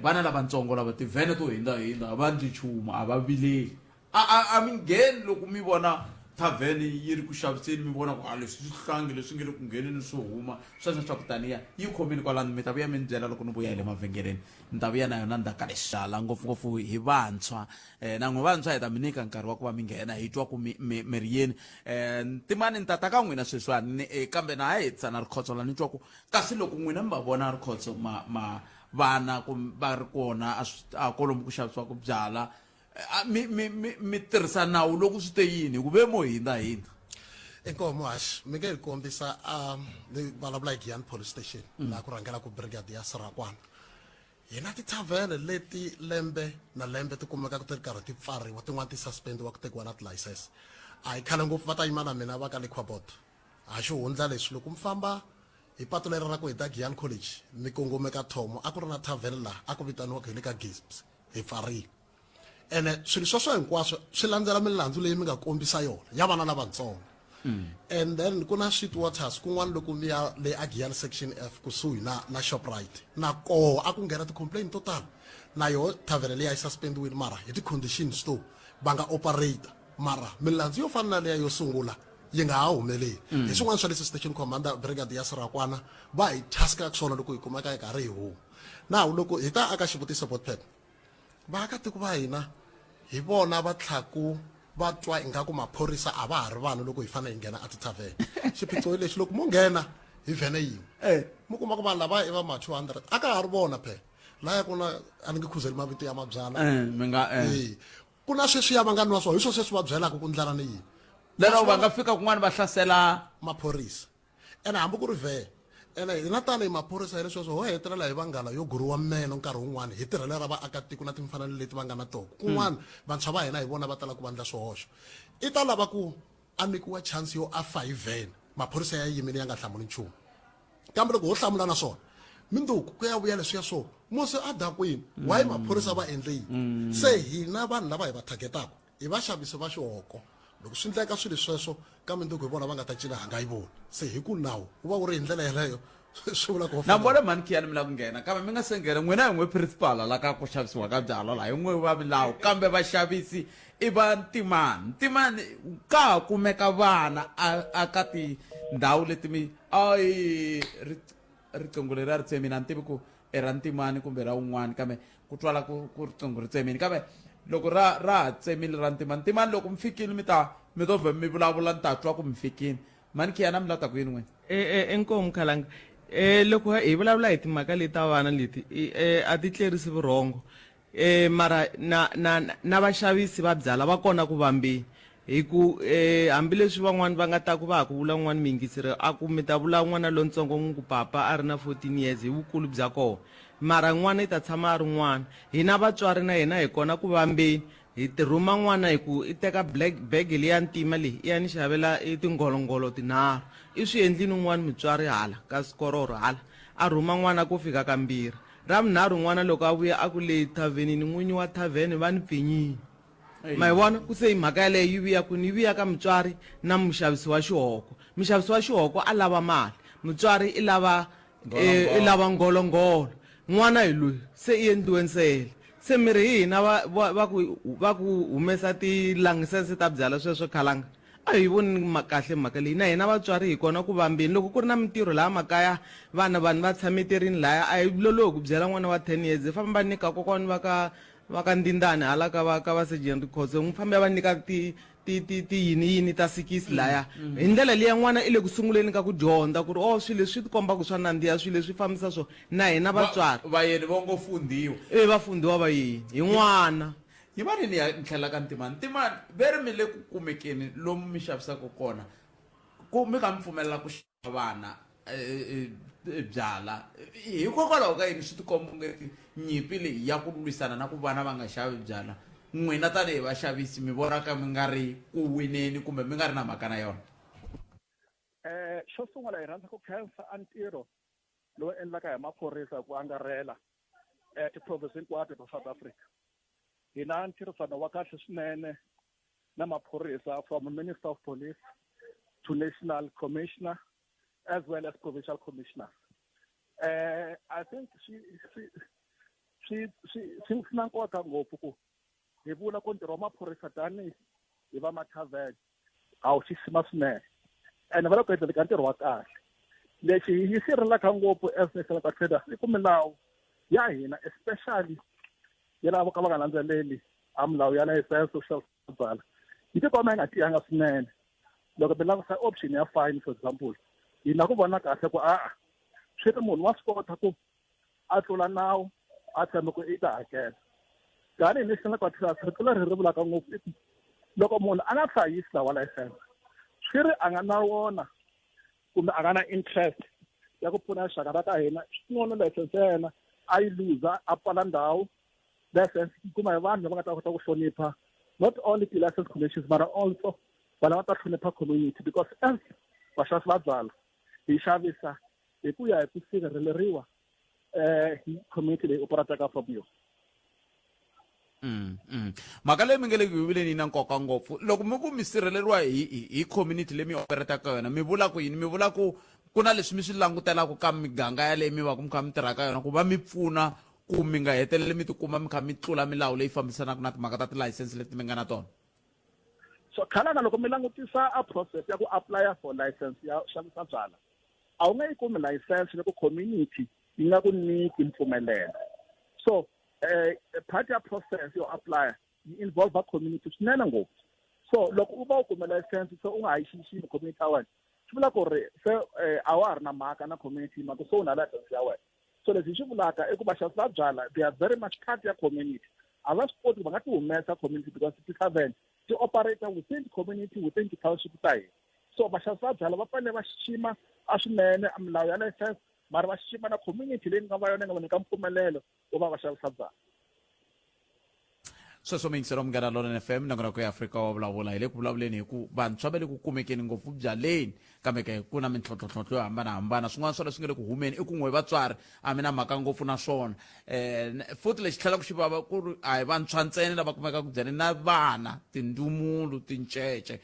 vana lavatsongo lava tivhene to hindza va ndzi nchumu a va vileli a mi ngheni loko mi vona thavhene yi ri ku xaviseni mi vona ku a leswi swihlangi leswi nge le ku ngheneni swo huma sweswo swa ku taniya yi khomeni kwalano mi ta vuya mi ni byela loko ni vuya hi le mavhengeleni ni ta vuya na yona ndaka lexala ngopfungopfu hi vantshwa na n'wi vantshwa hi ta mi nyika nkarhi wa ku va mi nghena hi twa ku mi ri yeni timani ni ta ta ka n'wina sweswiwani kambe na ha hetisa na Rikhotso la ni twa ku kasi loko n'wina mi va vona Rikhotso vana va ri kona a kolomu ku xavisiwa ku byala mi tirhisa nawu loko swi te yini ku ve mo hindza inkomo muhaxi mi nge hi kombisa ni vulavula hi Giyani police station laha ku rhangelaka brigade ya Sirakwana hi na tithavhene leti lembe na lembe ti kumekaka ti ri karhi ti pfariwa tin'wana ti suspendiwa ku tekiwa na tilayisense a hi khale ngopfu va ta yima na mina va ka Liquorport a xi hundza leswi loko mi famba hi patu leri ra ku hita Giyani college mi kongomeka Thomo a ku ri na thavhene laha a ku vitaniwaka hi le ka Gibbs hi pfarile ene swilo sweswo hinkwaswo swi landzela milandzu leyi mi nga kombisa yona ya vana lavatsongo and then ku na Sweetwaters kun'wana loko mi ya le a Giyani section F kusuhi na Shoprite na koho a ku nghena ti-complaint to tala na yoho thavhene leyi a yi suspendiwile mara hi ti-conditions to va nga operata mara milandzu yo fana na leya yo sungula yi nga ha humeleli hi swin'wana swa leswi station commander brigade ya Sirakwana va hi taskaka swona loko hi kumeka hi karhi hi huma nawu loko hi ta aka xivutiso Botpet vaakatiko va hina hi vona va tlhaku va twa ingaku maphorisa a va ha ri vanhu loko hi fanele hi nghena a tithavhene xiphiqo hi lexi loko mo nghena hi vhene yin'we mi kuma ku vanhu lava i va ma 200 a ka ha ri vona phe laya ku na a ni nge khuzeli mavito ya mabyala ku na sweswiya va nga nwa swona hi swo sweswi va byelaka ku ndlala ni yini lero va nga fika kun'wana va hlasela maphorisa ene hambi ku ri vhele ene hi na tanihi maphorisa hi leswiwa swo ho hetelela hi vanghana yo guriwa meno nkarhi wun'wana hi tirhela ra vaakatiko na timfanelo leti va nga na toko kun'wana vantshwa va hina hi vona va tala ku vandla swihoxo i ta lava ku a nyikiwa chance yo a fa hi vhene maphorisa ya yimile ya nga hlamuli nchumu kambe loko ho hlamula na swona minduku ku ya vuya leswiya swo mose a dakwini why maphorisa va endle yini se hina vanhu lava hi va targetaka hi vaxavisi va xihoko loko swi endleka swilo sweswo ka mindzuku hi vona va nga ta cina hanga yi voni se hi ku nawu u va u ri hi ndlela yeleyo swi vula ku na mbona mani khiyani mi la ku nghena kambe mi nga se nghena n'wina hi n'we principal la ka ku xavisiwa ka byalwa la hi n'we va milawu kambe vaxavisi i va ntimani ka ha kumeka vana a ka tindhawu leti mi riqingho leri a ri tsemini a ni tivi ku i ra ntimani kumbe ra wun'wani kambe ku twala ku riqingho ri tsemini kambe loko ra ha tsemile ra ntimani loko mi fikile mi to vhe mi vulavula ni ta twa ku mi fikile mani khiyana mi lata ku yini n'wina enkomu khalanga loko hi vulavula hi timhaka leti ta vana leti a ti tlerisi vurhongo mara na vaxavisi va byala va kona ku vambeni hi ku hambileswi van'wani va nga ta ku va ha ku vula n'wani mi yingiseri a ku mi ta vula n'wana lontsongo n'wi ku papa a ri na 14 years hi vukulu bya kona mara n'wana i ta tshama a ri n'wana hina vatswari na hina hi kona ku vambeni hi tirhuma n'wana hi ku i teka black bag leya ntima leyi i ya ni xavela tingolongolo tinharhu i swi endlini n'wana mutswari hala ka sikororo hala a rhuma n'wana ku fika kambirhi ra vunharhu n'wana loko a vuya a ku leyi thavenini n'winyi wa thavhene va ni pfinyini ma hi vona ku se hi mhaka yaleyo yi vuya kwini yi vuya ka mutswari na muxavisi wa xihoko muxavisi wa xihoko a lava mali mutswari i lava ngolongolo n'wana hi loyi se i endliwe nsele se miri hi hina va ku humesa tilangisense ta byala sweswo khalanga a hi voni kahle mhaka leyi na hina vatswari hi kona ku vambeni loko ku ri na mintirho laha makaya vanhu va tshameterini laya a hi lolohi ku byela n'wana wa 10 years famba nyika kokwani va ka ndindani hala ka va sejeni rikhoso n'wi fambe va nyika tiyini ta 6 laya hi ndlela liya n'wana i le ku sunguleni ka ku dyondza ku ri swilo leswi ti komba ku swa nandziha swilo leswi fambisa swo na hina vatswari vayeni va ngo fundiwa va fundiwa vayeni hi n'wana yi va rini ya tlhela ka ntimani veri mi le ku kumekeni lomu mi xavisaka kona ku mi ka mi pfumelela ku xava vana byala hikokwalaho ka yini swi tikomba ngeti nyimpi leyi ya ku lwisana na ku vana va nga xavi byala n'wina tanihi vaxavisi mi vonaka mi nga ri ku wineni kumbe mi nga ri na mhaka na yona xo sungula hi rhandza ku khensa a ntirho lowu endlaka hi maphorisa ku angarhela tiprovince hinkwato ta South Africa hi na ntirhisano wa kahle swinene na maphorisa from Minister of Police to National Commissioner as well as Provincial Commissioner. I think swi na nkoka ngopfu ku hi vula ku ntirho wa maphorisa tanihi hi va mathaveni a wu xixima swinene and va le ku endleni ka ntirho wa kahle lexi yi sirhelelaka ngopfu as national traders i ku milawu ya hina especially ya lava ka va nga landzeleli a milawu ya license social byala yi tikomba yi nga tiyanga swinene loko mi langusa option ya fine for example yi na ku vona kahle ku swi ri munhu wa swi kota ku a tlula nawu a tshembe ku i ta hakela tanihi national traders ri tlula ri vulaka ngopfu loko munhu a nga hlayisi lawa license swi ri a nga na wona kumbe a nga na interest ya ku pfuna xaka ra ka hina swin'wana license ya yena a yi luza a pfala ndhawu license yi kuma hi vanhu lava nga ta kota ku hlonipha not only ti-license commissions mara also vanhu va ta hlonipha community because as vaxavisi va byala hi xavisa hi ku ya hi ku sirheleriwa hi community leyi operataka from yona mhaka leyi mi nge le ku yivileni yi na nkoka ngopfu loko mi ku mi sirheleriwa hi community leyi mi operataka yona mi vula ku yini mi vula ku na leswi mi swi langutelaka ka miganga yaleyi mi va ku mi kha mi tirhaka yona ku va mi pfuna ku mi nga heteleli mi tikuma mi kha mi tlula milawu leyi fambisanaka na timhaka ta tilayisense leti mi nga na tona so khalanga loko mi langutisa a process ya ku apply for license ya xavisa byala a wu nga yi kumi license loko community yi nga ku nyiki mpfumelelo so part ya process yo apply yi involve community swinene ngopfu so loko u va u kume license so u nga ha yi xiximi community ya wena swi vula ku ri se a wa ha ri na mhaka na community mhaka so u na license ya wena so leswi hi swi vulaka i ku vaxavisi va byala they are very much part ya community a va swi koti ku va nga ti humesa community because ti-tavern ti operate within the community within ti-township ta hina so vaxavisi va byala va fanele va xixima a swinene a milawu ya license mara va xixima na community leyi ni nga va yona yi nga va nyika mpfumelelo wo va va xavisa byala sweswo mingiselo Munghana Lonene FM nangona ku Afrika wa vulavula hi le ku vulavuleni hi ku vantshwa va le ku kumekeni ngopfu byaleni kambe ke ku na mintlhontlho yo hambanahambana swin'wana swa leswi nga le ku humeni i ku n'we vatswari a mi na mhaka ngopfu na swona futhi lexi tlhelaka xi vava ku ri a hi vantshwa ntsena lava kumekaka ku byaleni na vana tindumulu tincece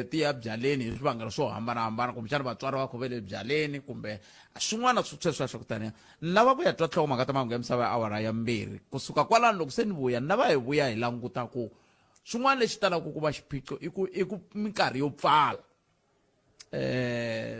ti ya byaleni hi swivangelo swo hambanahambana kumbexana vatswari va khovele byaleni kumbe swin'wana sweswo swa ku taniya ni lava ku ya twa nhlokomhaka ta mahungu ya misava ya awara ya 2 kusuka kwalano loko se ni vuya ni lava hi vuya hi languta ku swin'wana lexi talaka ku va xiphiqo i ku minkarhi yo pfala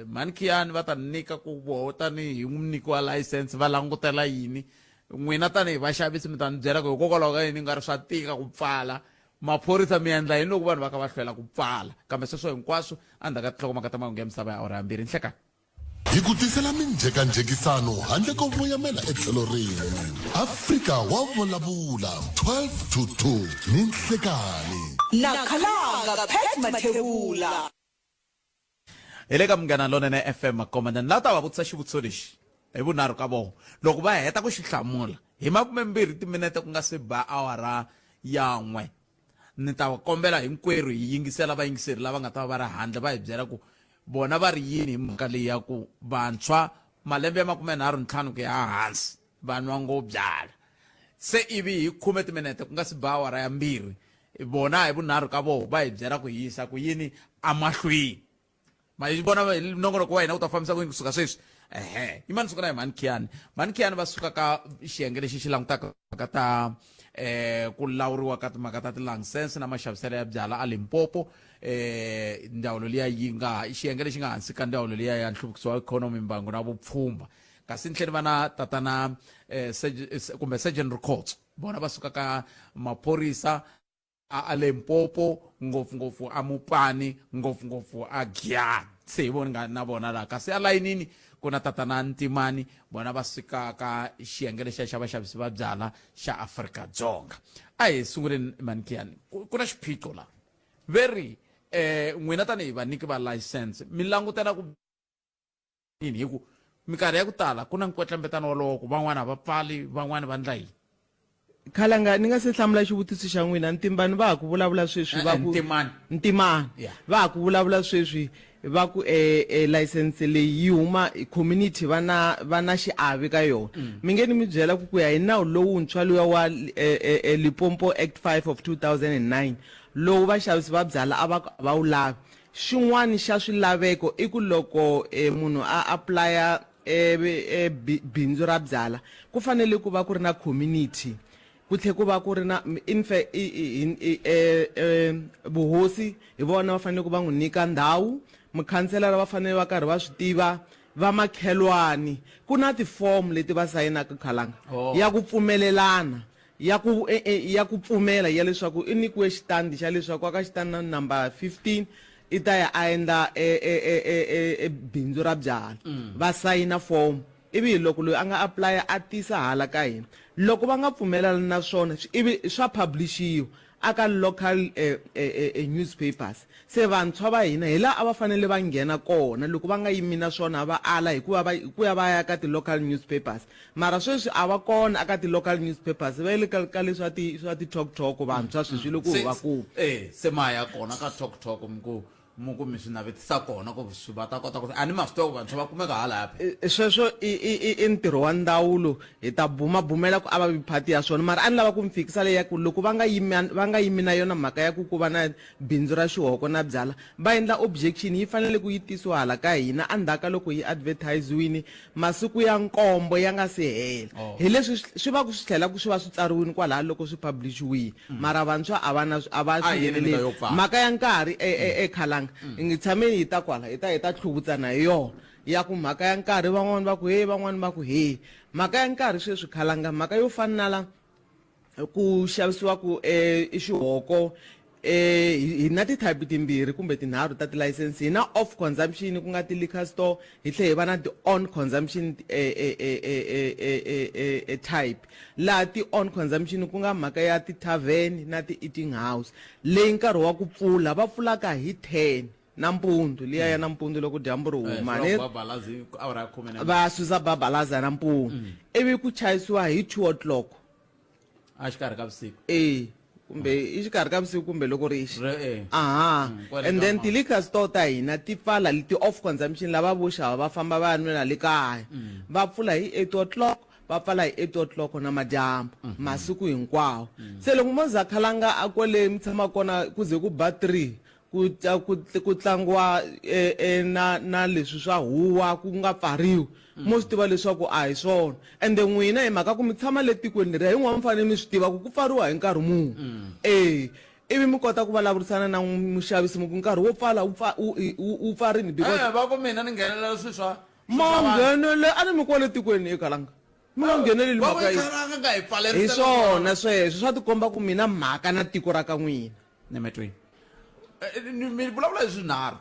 Manikhiyani va ta nyika ku voho tanihi mumniki wa license va langutela yini n'wina tanihi vaxavisi mi ta ni byela ku hikokwalaho ka yini nga ri swa tika ku pfala maphorisa mi endla yini loko vanhu va kha va hlwela ku pfala kambe sweswo hinkwaswo endzhaku ka tinhlokomhaka ta mahungu ya misava ya awara ya 2 nhlekani hi ku tisela minjhekanjhekisano handle ko voyamela etlhelo rin'we Afrika wa vulavula 12 to 2 ni nhlekani nakhalanga Pat Mathebula hi le ka Munghana Lonene FM komandani la ta va vutisa xivutiso lexi hi vunharhu ka vona loko va heta ku xi hlamula hi 20 timinete ku nga se ba awara ya 1 ni ta kombela hinkwerhu hi yingisela vayingiseri lava nga ta va ri handle va hi byela ku bona va ri yini hi mhaka leyi ya ku vantshwa malembe ya 35 ku ya hansi vanhu va ngo byala se ivi hi 10 timinete ku nga se ba awara ya 2 bona hi vunharhu ka vona va hi byela ku yisa ku yini amahlweni ma yi bona nongonoko wa hina u ta fambisa ku yini kusuka sweswi i mani suka na hi Manikhiyani va suka ka xiyenge lexi xi langutaka ka ta ku lawuriwa ka timhaka ta tilayisense na maxaviselo ya byala a Limpopo ndzawulo liya yi nga xiyenge lexi nga hansi ka ndzawulo liya ya nhluvukiso wa ikhonomi mbangu na vupfhumba kasi ni tlhela va na tatana kumbe Sergeant Records bona va suka ka maphorisa a Limpopo ngopfungopfu a Mupani ngopfungopfu a Giyani se hi vona na vona la kasi a layinini ku na tatana Ntimani bona va suka ka xiyenge lexa xa vaxavisi va byala xa Afrika-Dzonga a hi sunguleni Manikhiyani ku na xiphiqo la very n'wina tanihi vanyiki va license mi langutela ku yini hi ku minkarhi ya ku tala ku na nkwetlembetano wolowo ku van'wana va pfali van'wana va ndla yini khalanga ni nga se hlamula xivutiso xa n'wina Ntimbani va ha ku vulavula sweswi va ku Ntimani va ha ku vulavula sweswi va ku license leyi yi huma community va na xiave ka yona mi nge ni mi byela ku ya hi nawu lowuntshwa luya wa Limpopo Act 5 of 2009 lowu vaxavisi va byala a va wu lavi xin'wana xa swilaveko i ku loko munhu a applya bindzu ra byala ku fanele ku va ku ri na community ku tlhe ku va ku ri na vuhosi hi vona va fanele ku va n'wi nyika ndhawu mukhanselara va fanele va karhi va swi tiva va makhelwani ku na tifomu leti va sayinaka khalanga ya ku pfumelelana ya ku pfumela ya leswaku i nyikiwe xitandi xa leswaku aka xitandi number 15 i ta ya a endla bindzu ra byala va sayina fomu ivi loko loyi a nga applya a tisa hala ka hina loko va nga pfumelelani na swona ivi swa publishiwa aka local newspapers se vantshwa va hina hi laha a va fanele va nghena kona loko va nga yimi na swona va ala hi ku ya va ya ka ti-local newspapers mara sweswi a va kona aka ti-local newspapers va le ka leswi swa ti-talk vantshwa sweswi loko va ku se ma ya kona ka talk muku mi swi navetisa kona ku swi va ta kota ku a ni ma swi tiva ku vantshwa va kumeka hala sweswo i ntirho wa ndawulo hi ta bumela ku a va phati ya swona mara a ni lava ku mi fikisa leyi ya ku loko va nga yimi na yona mhaka ya ku va na bindzu ra xihoko na byala va endla objection yi fanele ku yi tisiwa hala ka hina endzhaku loko yi advertisiwini masiku ya nkombo ya nga se hela hi leswi swi va ku swi tlhela ku swi va swi tsariwini kwalaha loko swi publishiwini mara vantshwa a va swi yeleleli mhaka ya nkarhi ekhalanga ngi tshameni hi ta kwala hi ta tlhuvutsana hi yona ya ku mhaka ya nkarhi van'wana va ku van'wana va ku mhaka ya nkarhi sweswi khalanga mhaka yo fana na la ku xavisiwa ku xihoko hi na ti-type timbirhi kumbe tinharhu ta tilayisense hi na off consumption ku nga ti-liquor store hi tlhe hi va na ti-on consumption type laha ti-on consumption ku nga mhaka ya ti-tavern na ti-eating house leyi nkarhi wa ku pfula va pfulaka hi 10 nampundzu liya ya nampundzu loko dyambu ri huma va susa babalaza nampundzu ivi ku chayisiwa hi 2 o'clock a xikarhi ka vusiku kumbe ixikarhi ka vusiku kumbe loko rixi kwale and ka then ma- ti-liquor store ta hina ti pfala ti-off consumption lava vo xava va famba va ya nwela le kaya va pfula hi 8 o'clock va pfala hi 8 o'clock namadyambu masiku hinkwawo se loko mo za khalanga a kwale mi tshama kona ku ze ku ba 3 ku tlangiwa na leswi swa huwa ku nga pfariwi mo swi tiva leswaku a hi swona ende n'wina hi mhaka ku mi tshama le tikweni leri hi n'wana mi fanele mi swi tiva ku pfariwa hi nkarhi muni ivi mi kota ku vulavurisana na muxavisi mu ku nkarhi wo pfala wu pfarini because va ku mina ni nghenelela swi swa ma nghenele a ni mi kwale tikweni hi khalanga mi nga ngheneleli mhaka hi swona sweswo swa tikomba ku mina mhaka na tiko ra ka n'wina ni metweni mi vulavula hi swinharhu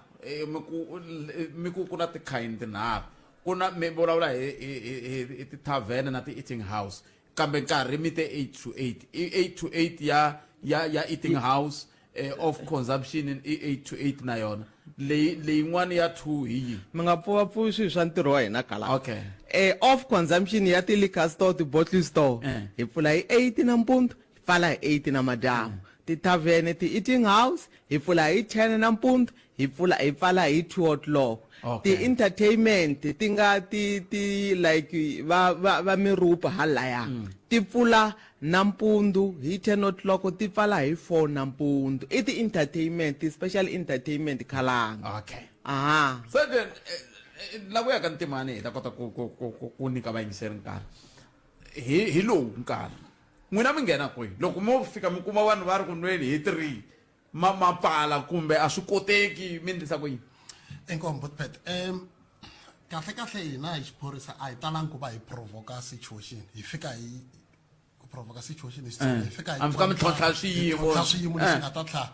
mi ku ku na tikhaini tinharhu ku na mi vulavula hi ti-tavern na ti-eating house kambe nkarhi mi te 8 to 8 8 to 8 ya eating house of consumption i 8 to 8 na yona leyin'wana ya 2 hi yi mi nga pfuvapfuvi swilo swa ntirho wa hina kala okay off consumption ya ti-liquor store ti-bottle store hi pfula hi 8 nampundzu hi pfala hi 8 namadyambu ti-tavern ti-eating house hi pfula hi 10 nampundzu hi pfala hi 2 o'clock ti-entertainment ti nga ti like va mirupa halaya ti pfula nampundzu hi 10 o'clock ti pfala hi 4 nampundzu i ti-entertainment ti-special entertainment khalanga okay so then la vuya ka ntimani hi ta kota ku nyika vayingiseri nkarhi hi lowu nkarhi n'wina mi nghena kwihi loko mo fika mi kuma vanhu va ri ku nweni hi 3 ma pfala kumbe a swi koteki mi endlisa ku yini inkomo botpet kahle hina hi xiphorisa a hi talangi ku va hi provoka situation hi fika hi ku provoka situation hi fika mi fika mi tlhontlha swiyimo leswi nga ta tlha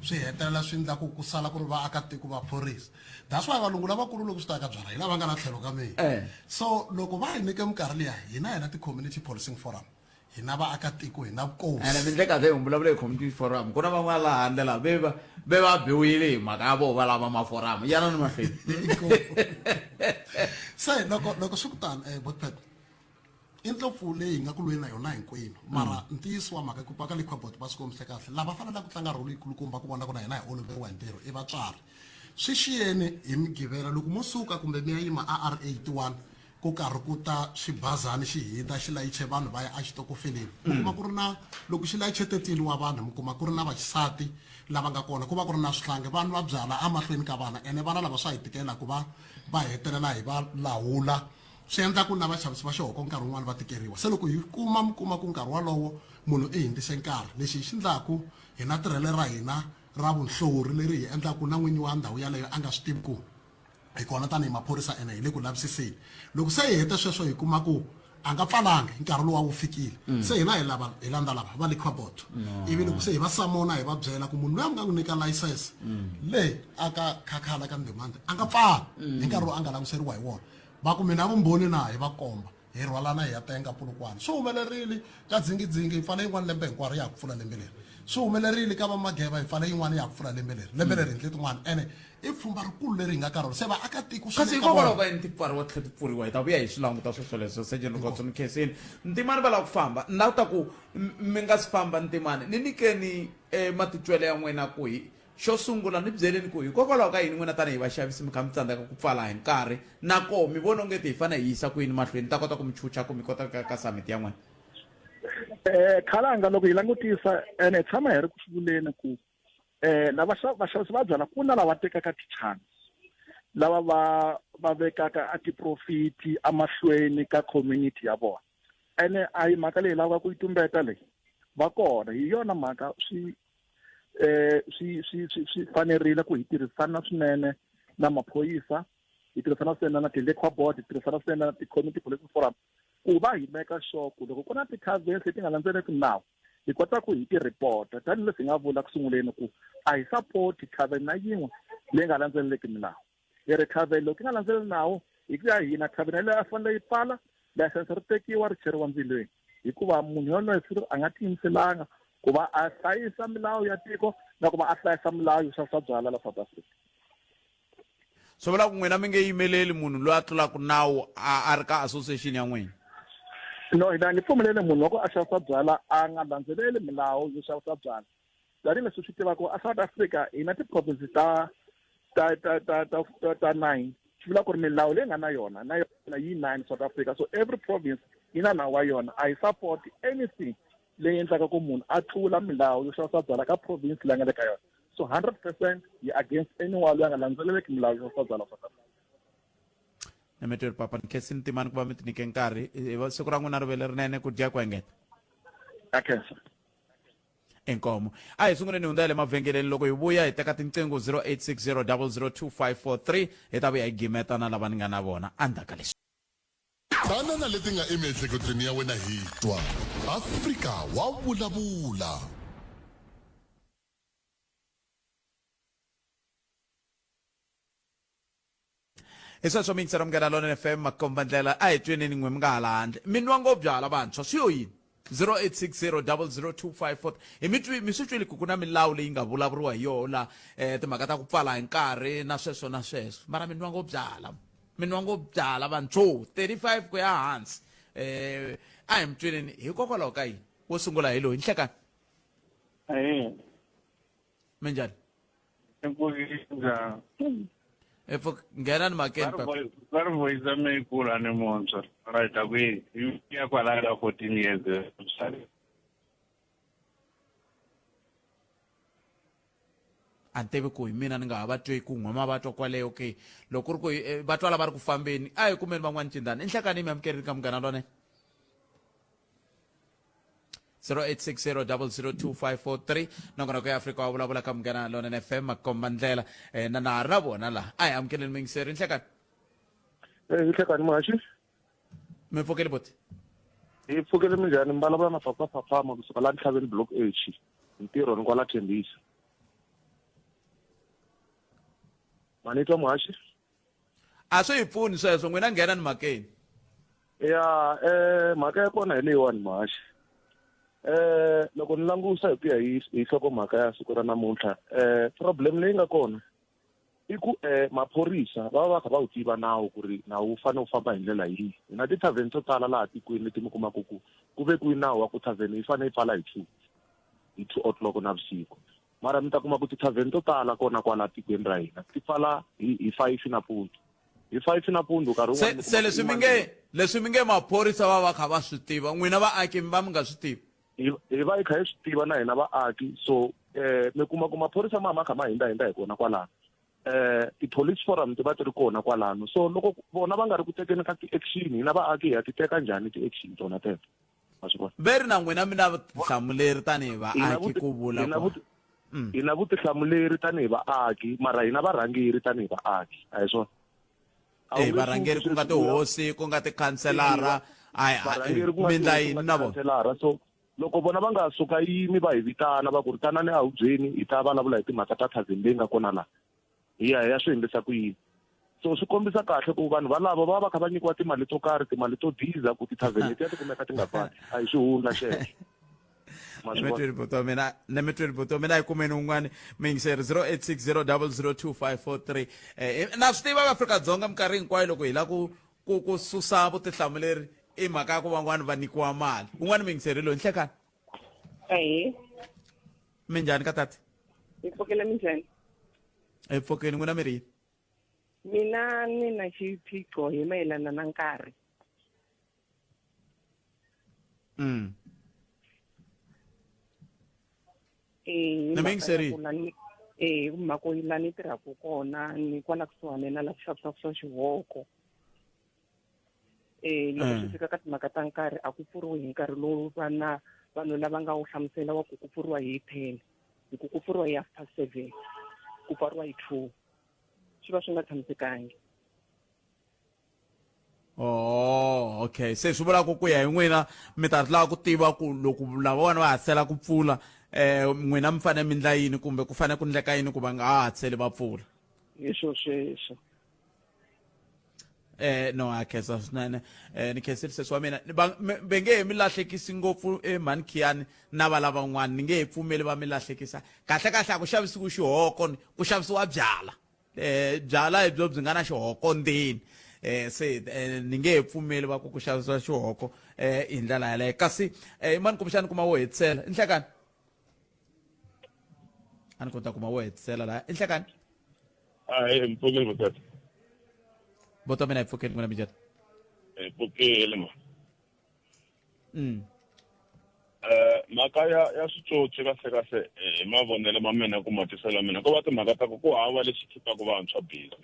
swi hetelela swi endla ku sala ku ri vaakatiko va phorisa that's why valungu lavakulu loko swi ta ka byala hi lava nga na tlhelo ka mina so loko va hi nyike minkarhi liya hina ti-community policing forum hina vaakatiko hina vukosi ene mi ndleka ze vulavula hi community forum ku na van'wana laha handle laha ve va biwile hi mhaka ya vo va lava maforamu yana ni mahlweni se loko swi kutani botpet i ndlopfu leyi hi nga ku lweni na yona hinkwenu mara ntiyiso wa mhaka ku paka liquabot va swi kombise kahle lava fanelaka ku tlanga rolo yikulukumba ku vona ku na hina hi oloveriwa hi ntirho i vatswari swi xiyeni hi migivela loko mo suka kumbe mi ya yima a R81 ku karhi ku ta xibazani xi hindza xi layiche vanhu va ya a xitokofeleni mi kuma ku ri na loko xi layiche 13 wa vanhu mi kuma ku ri na vaxisati lava nga kona ku va ku ri na swihlangi vanhu va byala emahlweni ka vana ene vana lava swa hi tikela ku va hetelela hi va lahula swi endla ku na vaxavisi va xihoko nkarhi wun'wani va tikeriwa se loko mi kuma ku nkarhi walowo munhu i hindzise nkarhi lexi hi xi endlaku hi na tirhele ra hina ra vunhlori leri hi endlaku na n'winyi wa ndhawu yaleyo a nga swi tivi ku hi kona tanihi maphorisa ene hi le ku lavisiseni loko se hi heta sweswo hi kuma ku a nga pfalanga nkarhi lowu wu fikile se hina hi landza lava va liquabot ivi loko se hi va samona hi va byela ku munhu loyi a nga n'wi nyika layisense leyi a ka khakhala ka ndemande a nga pfali hi nkarhi lowu a nga langutiseriwa hi wona va ku mina vumbhoni na hi va komba hi rhwalana hi ya tenga polokwane swi humelerile ka dzingidzingi hi pfala yin'wana lembe hinkwaro ya ha ku pfula lembe leri swi humelerile ka vamageva hi pfala yin'wana ya ha ku pfula lembe leri hi ndle tin'wana ene i pfhumba rikulu leri hi nga ka rona se vaakatiko kasi hikokwalaho ka yini ti pfariwa tlhe ti pfuriwa hi ta vuya hi swi languta sweswoleswo sejeni gotsoni khesini ntimani va lava ku famba ni lava ku ta ku mi nga si famba ntimani ni nyikeni matitwelo ya n'wina ku hi xo sungula ni byeleni ku hikokwalaho ka yini n'wina tanihi vaxavisi mi kha mi tsandzeka ku pfala hi nkarhi nako mi vona ongeti hi fanele hi yisa ku yini mahlweni ta kota ku mi chucha ku mi kota ka summit ya n'wina khalanga loko hi langutisa ene hi tshama hi ri ku swi vuleni ku na vaxavisi va byala ku na lava tekaka ti-chance lava va vekaka a ti-profit amahlweni ka community ya vona ene a hi mhaka leyi lavaka ku yi tumbeta leyi va kona hi yona mhaka swi fanerile ku hi tirhisana swinene na maphoyisa hi tirhisana swinene na ti-liquabot hi tirhisana swinene na ti-community policing forum ku va hi meka sure ku loko ku na ti-taverns leti nga landzeleki nawu hi kota ku hi ti-report-a tanihileswi hi nga vula ku sunguleni ku a hi support tavern na yin'we leyi nga landzeleleki milawu hi ri tavern loko yi nga landzeleli nawu hi ku ya hina tavern leyi a fanele yi pfala layisense ri tekiwa ri cheriwa ndzilweni hikuva munhu yoloye swi a nga tiyimiselanga ku va a hlayisa milawu ya tiko na ku va a hlayisa milawu yo xavisa byala la South Africa swi vula ku n'wina mi nge yimeleli munhu loyi a tlulaka nawu a ri ka association ya n'wina no hina ni pfumelele munhu loko a xavisa byala a nga landzeleli milawu yo xavisa byala tanihileswi swi tivaka a South Africa hi na ti-province ta 9 swi vula ku ri milawu leyi nga na yona yi 9 South Africa, so every province yi na nawu wa yona. I support anything leyi endlaka ku munhu a tlula milawu yo xavisa byala ka province leyi nga le ka yona. So 100% yi against anyone loyi a nga landzeleleki milawu yo xavisa byala South Africa. Nemeteri papa ni khesi ntimani ku va mi tinike nkarhi siku ra n'wina rivele rinene ku dya ku engeta akhensa enkomo a hi sunguleni hundza le mavhengeleni loko hi vuya hi teka tinqingho 0860 002543 hi ta vuya hi gimetana lava ni nga na vona andaka leswi tana leti nga emiehleketweni ya wena hi twa Afrika wa vulavula. hi sweswo mi yingisela munghana Lonene FM makombandlela a hi tweni n'we mi nga hala handle mi nwa ngo byala vantshwa swi yo yini 0860 002544 mi swi twile ku ku na milawu leyi nga vulavuriwa hi yona timhaka ta ku pfala hi nkarhi na sweswo mara mi nwa ngo byala vantshwa 35 ku ya hansi a hi mi tweleni hikokwalaho ka yini wo sungula hi loyi nhlekani minjhani nghena ni makeni va ri voyisa meyikulu ni muntshwa right akwi ya kwalaya ka 14 years a ni tivi ku hi mina ni nga ha va twi ku n'wama va twa kwaleyo ke loko ku ri ku va twa lava ri ku fambeni a hi kumeni van'wani cindani nhlekani mi amukerini ka munghana Lonene 0860 002543 nongonoko ya Afrika wa vulavula ka munghana Lonene FM makombandlela na na ha ri na vona laha a hi amukeleni mingiseri nhlekani nhlekani mahaxi mi pfukeli boti hi pfukele minjhani mi vulavula na papa Fafama kusuka la Ntlhaveni block H ntirho ni kwala Thembisa manitwa mahaxi a swi hi pfuni sweswo n'wina nghena ni makeni ya mhaka ya kona hi leyiwani mahaxi loko ni langusa hi ku ya hi nhlokomhaka ya siku ra namuntlha problem leyi nga kona i ku maphorisa va va kha va wu tiva nawu ku ri nawu wu fanele wu famba hi ndlela yihi. Hi na ti-tavern to tala laha tikweni leti mi kumaka ku vekiwi nawu wa ku tavern yi fanele yi pfala hi 2 o'clock navusiku, mara mi ta kuma ku ti-tavern to tala kona kwala tikweni ra hina ti pfala hi 5 nampundzu. Hi 5 nampundzu nkarhi se leswi mi nge maphorisa va kha va swi tiva n'wina vaaki mi va mi nga swi tivi hi va hi kha hi swi tiva na hina vaaki. So mi kuma ku maphorisa ma kha ma hindza hi kona kwalano, ti-police forum ti va ti ri kona kwalano. So loko vona va nga ri ku tekeni ka ti-action hina vaaki hi ya ti teka njhani ti-action tona teto? ve ri na n'wina mi na vutihlamuleri tanihi vaaki ku vula hi na vutihlamuleri tanihi vaaki, mara hi na varhangeri tanihi vaaki, a hi swona? varhangeri ku nga tihosi ku nga tikhanselara mindla yini na vona. So loko vona va nga suka yimi va hi vitana va ku ri tanani a wu byeni hi ta vulavula hi timhaka ta thavheni leyi nga kona laha, hi ya swi endlisa ku yini. So swi kombisa kahle ku vanhu valavo va va kha va nyikiwa timali to karhi, timali to diza ku tithavheni letiya ti kumeka ti nga pfali, a hi swihundla xexo. Nemetweli boto mina hi kumeni un'wana mingiseri 0860 002543 na swi tiva Afrika-Dzonga minkarhi hinkwayo loko hi la ku susa vutihlamuleri i mhaka ya ku van'wani va nyikiwa mali. Un'wana mingiseri loyi nhlekani minjhani ka tati? Hi pfukile minjhani? Hi pfukeni n'wina mi ri yini? Mina ni na xiphiqo hi mayelana na nkarhi. Mhaka yi laha ni tirhaka kona ni kwala kusuhani na la ku xavisaka swa xihoko. Loko swi fika ka timhaka ta nkarhi a ku pfuriwi hi nkarhi lowu vanhu lava nga wu hlamusela wa ku pfuriwa hi 10, hi ku pfuriwa hi 7:30, ku pfariwa hi 2. Swi va swi nga tshamisekangi. Oh, okay. Se swi vula ku ya hi n'wina mi ta lava ku tiva ku loko lavawani va hasela ku pfula n'wina mi fanele mi ndla yini kumbe ku fanele ku ndleka yini ku va nga haseli va pfula? Hi sweswo. No a khensa swinene ni khensile sesi wa mina va nge he mi lahlekisi ngopfu mhani Khiyani na va lavan'wana ni nge he pfumeli va mi lahlekisa. Kahle a ku xavisiwi xihoko ku xavisiwa byala, byala hi byo byi nga na xihoko ndzeni. se ni nge pfumeli va ku xavisiwa xihoko hi ndlela yaleyo kasi mani kumbexani kuma wo hetisela i nhlekani a ni kota kuma wo hetisela laha i nhlekani mpfukile mutata boto mina hi pfukeni n'wina mijeta mpfukile ma mhaka ya switsotsi kahle hi mavonelo ma mina ku matisela mina ko va timhaka ta ku hava lexi khipaka vantshwa bizi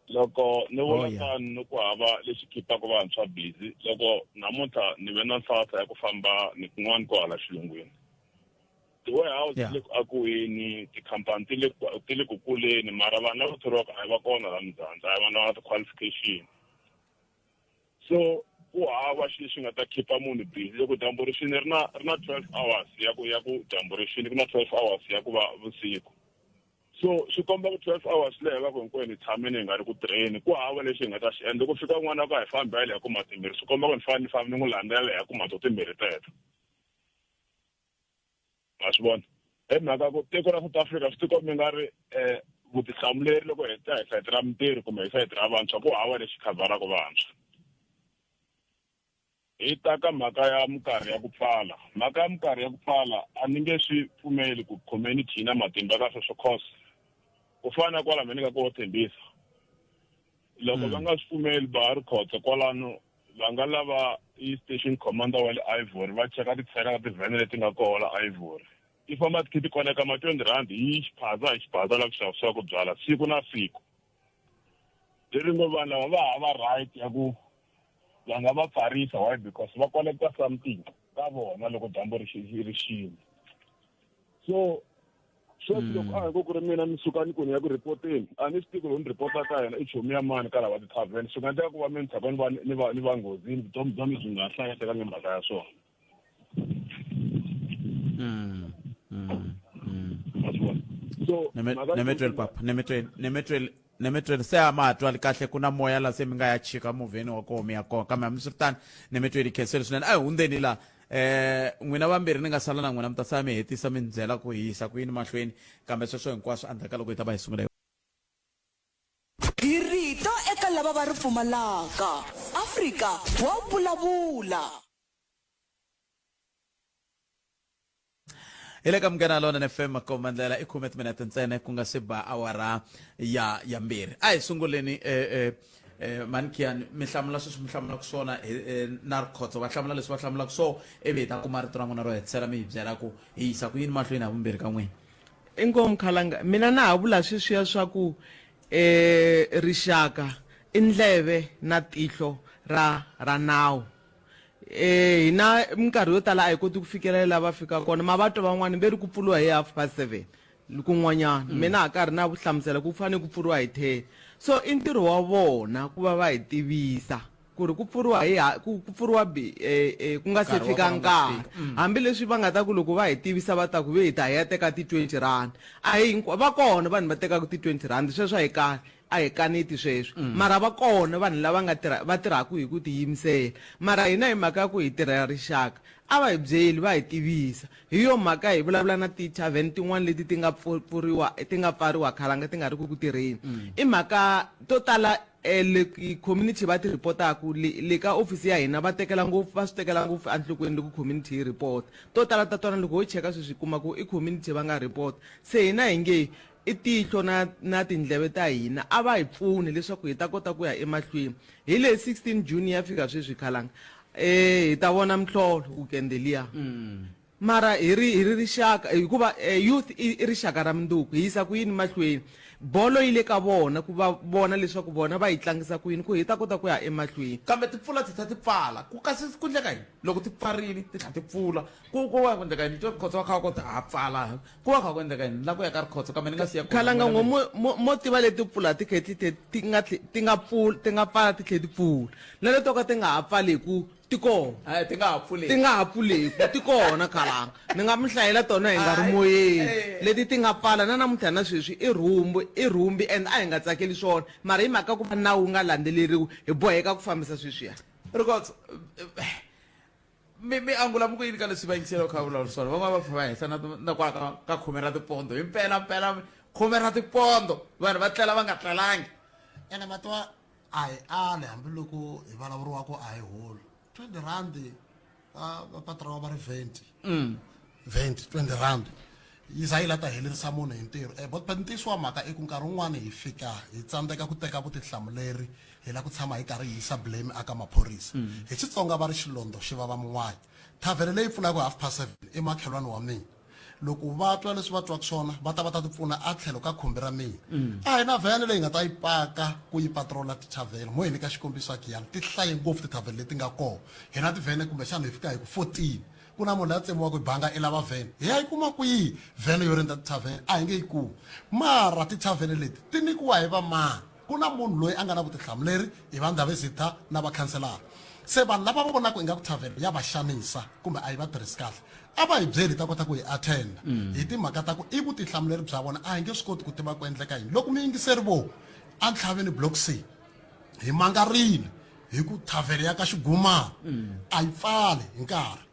loko ni vona tani ni ku hava lexi khipaka vantshwa bizi loko namuntlha ni ve na nhlahla ya ku famba ni kun'wana ko hala xilungwini ti-warehouse ti le ku akiweni tikhampani ti le ku kuleni mara vanhu lava thoriwaka a hi va kona laha muzandza a hi vanhu va na ti-qualification so ku hava xilo xi nga ta khipa munhu busy loko dyambu ri xini ri na 12 hours ya ku dyambu ri xini ku na 12 hours ya ku va vusiku so swi komba ku 12 hours leyi va ku hinkwenu hi tshameni hi nga ri ku tirheni ku hava lexi hi nga ta xi endla ku fika n'wana ka hi fambi hi le ya ku matimbirhi swi komba ku ni fambi ni n'wi landzela ya ku mato timbirhi teto ma swi vona hi mhaka ku tiko ra South Africa swi tikombi nga ri vutihlamuleri loko hi ta hi sayiti ra mintirho kumbe hi sayiti ra vantshwa ku hava lexi khavaraka vantshwa hi ta ka mhaka ya minkarhi ya ku pfala mhaka ya minkarhi ya ku pfala a ni nge swi pfumeli ku community yi na matimba ka sweswo cause ku fana kwala me ni nga ko tshembisa loko va nga swi pfumeli va ha ri khotsa kwalano va nga lava i station commander wa le Ivory va cheka tithera ka tivhene leti nga koho la Ivory ti famba ti koneka ma 20 rand hi xiphaza la ku xavisiwa ku byala siku na siku leri ngo vanhu lava va hava right ya ku va nga va pfarisa why because va collecta something ka vona loko dyambu ri xini so loko a ku ri mina ni suka ni ku ni ya ku reporteni a ni swi tivi loko ni report-a ka yena i chomi ya mani ka lava ti-tavern swi nga endleka ku va mi ni tshama ni va nghozini vutomi bya mi byi nga hlayisekangi mhaka ya swona so nemetweli papa nemetweli se a matwa kahle ku na moya la se mi nga ya chika movheni wa koho mi ya kona kambe hambi swi ri tani nemetweli khenseli swinene a hi hundzeni la n'wina vambirhi ni nga sala na n'wina mi ta sala mi hetisa mi byela ku hi yisa ku yini mahlweni kambe sweswo hinkwaswo endzhaku loko hi ta va hi sungula hi rito eka lava va ri pfumalaka Afrika wa vulavula hi le ka Munghana Lonene FM makomandlela i 10 minute ntsena ku nga se ba awara ya mbirhi a hi sunguleni mankian mi hlamula sweswi mi hlamulaka swona na rikhotso va hlamula leswi va hlamulaka so ivi hi ta kuma rito ra n'wina ro hetisela mi hi byela ku hi yisa ku yini mahlweni ha vumbirhi ka n'wina inkomu khalanga mina na ha vula sweswiya swa ku rixaka i ndleve na tihlo ra nawu hina minkarhi yo tala a hi koti ku fikelela va fika kona mavato van'wani ve ri ku pfuriwa hi 7:30 kun'wanyana mina ha karhi na vuhlamusela ku fanele ku pfuriwa hi 10 so i ntirho wa vona ku va va hi tivisa ku ri ku pfuriwa ku nga se fika nkarhi hambileswi va nga ta ku loko va hi tivisa va ta ku ve hi ta hi ya teka ti-20 rand a hi va kona vanhu va tekaka ti-20 rand sweswo a hi kaneti sweswo mara va kona vanhu lava va tirhaka hi ku tiyimisela mara hina hi mhaka ya ku hi tirhela rixaka a va hi byeli va hi tivisa hi yo mhaka hi vulavula na ti-tavern tin'wana leti ti nga pfariwa khalanga ti nga ri ku tirheni i mhaka to tala community va ti reportaku le ka ofisi ya hina va swi tekela ngopfu enhlokweni loko community yi report to tala ta tona loko ho cheka sweswi kuma ku i community va nga report se hina hi nge i tihlo na tindleve ta hina a va hi pfuni leswaku hi ta kota ku ya emahlweni hi le 16 June ya fika sweswi khalanga hi ta vona mihlolo weekend liya mara hi ri rixaka hikuva youth i rixaka ra minduku hi yisa ku yini mahlweni bolo yi le ka vona ku va vona leswaku vona va yi tlangisa ku yini ku hi ta kota ku ya emahlweni kambe ti pfula ti tlha ti pfala ku kasi ku endleka yini loko ti pfarile ti tlha ti pfula ku va ku endleka yini to rikhotso va kha va kota ha pfala ku va kha ku endleka yini la ku ya ka rikhotso kambe ni nga siya khalanga mo tiva leti pfula ti ti nga pfala ti tlhe ti pfula na le to ka ti nga ha pfali hi ku tikona ti nga ha pfuleki ti kona khalanga ni nga mi hlayela tona hi nga ri moyeni leti ti nga pfala na namuntlha na sweswi i rhumbi and a hi nga tsakeli swona mara hi mhaka ku va nawu nga landzeleriwi hi boheka ku fambisa sweswiya rikhotso mi angula mi ku yini ka leswi va yingisela kha vulavula swona van'wana va fa va hehla na kwala ka khume ra tipondo himpela 10 ra tipondo vanhu va tlela va nga tlelangi ene matwa a hi ale hambiloko hi vulavuriwaka a hi holi 20 rand va patrol va ri 20 rand yi za yi la ta helerisa munhu hi ntirho but ntiyiso wa mhaka i ku nkarhi wun'wani hi fika hi tsandzeka ku teka vutihlamuleri hi la ku tshama hi karhi hi yisa blame aka maphorisa hi Xitsonga va ri xilondo xi vava mun'wana thavhele leyi pfulaka 7:30 i makhelwani wa mina loko va twa leswi va twaka swona va ta ti pfuna a tlhelo ka khumbi ra mina a hi na vhene leyi nga ta yi paka ku yi patrola tithavhele mo hi nyika xikombiso wa kiyani ti hlaye ngopfu tithavhele leti nga kona hi na tivhene kumbexana hi fika hi ku 14 ku na munhu la tsemiwaka hi banga i lava vhene hi ya yi kuma kwihi vhene yo rindza tithavhele a hi nge yi kumi mara tithavhele leti ti nikiwa hi va mani ku na munhu loyi a nga na vutihlamuleri hi va ndhavezitha na vakhanselara se vanhu lava va vonaka ingaku thavhele ya va xanisa kumbe a yi va tirhisi kahle a va hi byeli ta kota ku hi attenda hi timhaka ta ku i vutihlamuleri bya vona a hi nge swi koti ku tiva ku endleka yini loko mi yingiseri vo a ntlhaveni block C hi mangarile hi ku thavhele ya ka xigumana a yi pfali hi nkarhi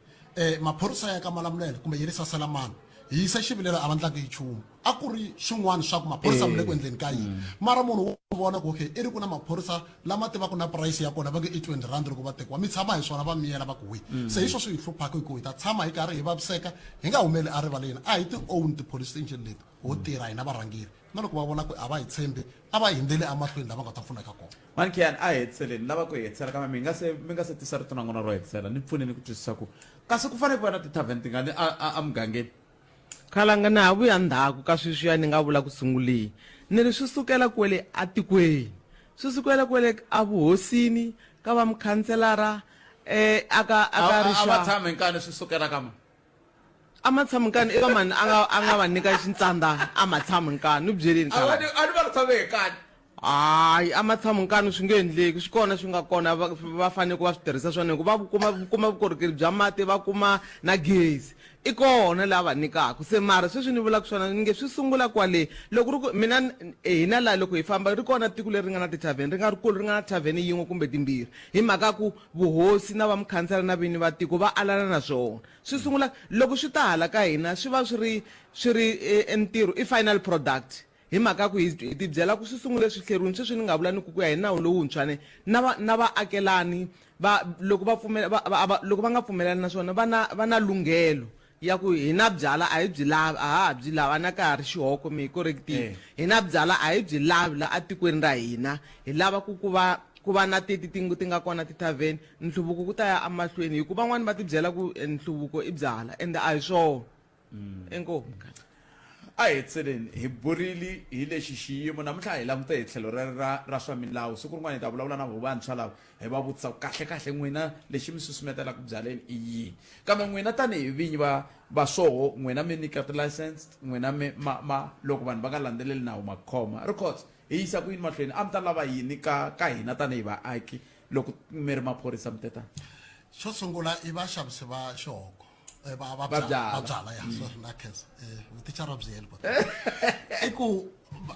maphorisa ya ka Malamulele kumbe yi ri Saselamani hi yisa xivilelo a va ndlanga hi nchumu a ku ri xin'wana swa ku maphorisa mi le ku endleni ka yini mara munhu wo vona ku okay i ri ku na maphorisa lama tivaka na price ya kona va nge i 20 rand loko va tekiwa mi tshama hi swona va miyela va ku wi se hi swo swi hi hluphaka hi ku hi ta tshama hi karhi hi vaviseka hi nga humeli a rivaleni a hi ti own ti-police station leti ho tirha hina varhangeri na loko va vona ku a va hi tshembi a va hindzeli emahlweni lava nga ta pfuneka kona Mankiyani a hetseleni lava ku hetsela kambe mi nga se tisa rito na n'wina ro hetsela ni pfuneni ku twisisa ku kasi ku fanele ku va na ti-tavern tingani a mugangeni khalanga na ha vuya ndzhaku ka sweswiya ni nga vula ku sunguleni ni ri swi sukela kwele atikweni swi sukela kwele a vuhosini ka va mukhanselara aka a va tshame nkani swi sukela kama a ma tshami nkani i va mani a nga va nyika xintsandha a ma tshami nkani ni byeleni a ni va ri tshame nkani hayi a ma tshami nkani swi nge endleki swi kona swi nga kona va fanele ku va swi tirhisa swona ku va kuma vukorhokeri bya mati va kuma na gezi i kona lava nyikaka se mara sweswi ni vulaka swona ni nge swi sungula kwale loko ri ku mina hina laha loko hi famba ri kona tiko leri ri nga na tithavheni ri nga ri kulu ri nga na thavheni yin'we kumbe timbirhi hi mhaka ku vuhosi na va mukhansela na vini va tiko va alana na swona swi sungula loko swi ta hala ka hina swi va swi ri ntirho i final product hi mhaka ku hi ti byela ku swi sungule swi hleriwini sweswi ni nga vula ni ku ya hi nawu lowuntshwane na vaakelani loko va nga pfumelani na swona va na lunghelo ya ku hi na byala a hi byi lavi a ha byi lava na ka ha ri xihoko mi hi corrective hi na byala a hi byi lavi la atikweni ra hina hi lava ku va na ti nga kona tithavheni nhluvuko ku ta ya amahlweni hi ku van'wani va ti byela ku nhluvuko i byala ende a hi swona enkomi a hetseleni hi burile hi lexi xiyimo namuntlha hi languta hi tlhelo ra swa milawu siku rin'wana hi ta vulavula na vantshwa lava hi va vutisa kahle n'wina lexi mi susumetela ku byaleni i yini kambe n'wina tanihi vinyi va swoho n'wina mi nyika ti-license n'wina loko vanhu va nga landzeleli nawu makhoma records hi yisa ku yini mahlweni a mi ta lava yini ka hina tanihi vaaki loko mi ri maphorisa mi tetani xo sungula i vaxavisi va xihoko va byala ya so na khensa vutichara byeli i ku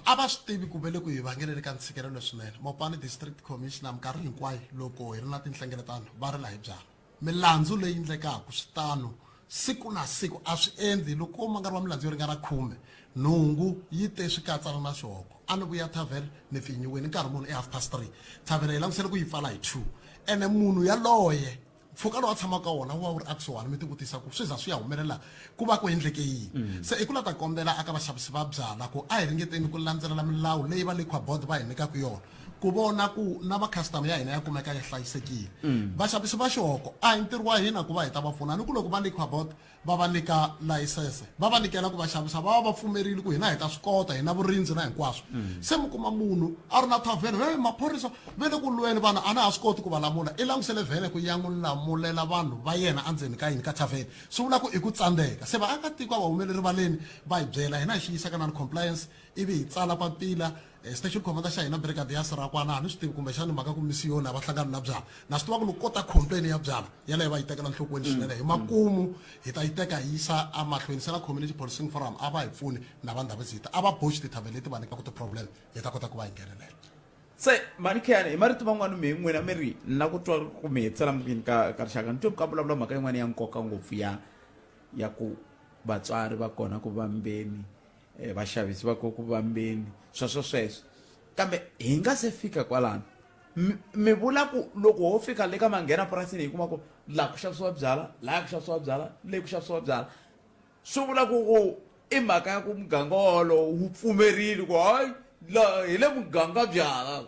a va swi tivi ku vele ku hi vangelele ka ntshikelelo swinene Mopani District Commissioner minkarhi hinkwayo loko hi ri na tinhlengeletano va ri la hi byala milandzu leyi endlekaka switano siku na siku a swi endli loko ma nga ri wa milandzu yo ringana 10 nhungu yi te swi katsana na swihoko a ni vuya thavhele ni pfinyiwini nkarhi munhu i 3:30 thavhele hi langutisele ku yi pfala hi 2 ene munhu yaloye mpfhuka lowu a tshamaka wona wa wu ri akusuhani mi ti vutisa ku swi za swi ya humelela ku va ku endleke yini se i ku la ta kombela aka vaxavisi va byala ku a hi ringeteni ku landzelela milawu leyi va liquor board va hi nyikaka yona ku vona ku na makhastama ya hina ya kumeka ya hlayisekile vaxavisi va xihoko a hi ntirho wa hina ku va hi ta va pfuna ni ku loko va liquor board va va nyika layisense va va nyikela ku va xavisa va va pfumerile ku hina hi ta swi kota hi na vurinzi na hinkwaswo se mi kuma munhu a ri na thavhene maphorisa ve le ku lweni vanhu a na ha swi koti ku va lamula i langutisele vhene ku ya n'wi lamulela vanhu va yena endzeni ka yini ka thavhene swi vula ku i ku tsandzeka se vaakatiko a va humeleli valeni va hi byela hina hi xi yisaka na compliance ivi hi tsala papila station commander xa hina brigade ya Sirakwana a ni swi tivi kumbexani mhaka ku misiyoni a va hlangani na byala na swi tiva ku loko kota complain ya byala yaleyo va yi tekela nhlokweni swinene hi makumu hi ta yi teka hi yisa amahlweni se na community policing forum a va hi pfuni na va ndhavezita a va boxi tithavhele leti va nyikaku ti-problem hi ta kota ku va hi nghenelela se manikhiyani hi marito man'wani mi n'wina mi ri na ku twa ku mi hetsela mukini ka rixaka ni twe ka vulavula mhaka yin'wana ya nkoka ngopfu ya ku vatswari va kona ku vambeni vaxavisi va ko ku vambeni sweswo kambe hi nga se fika kwalano mi vula ku loko ho fika le ka manghena purasini hi kuma ku laha ku xavisiwa byala laha ku xavisiwa byala leyi ku xavisiwa byala swi vula ku i mhaka ya ku muganga wolowo wu pfumerile ku hayi hi le muganga byala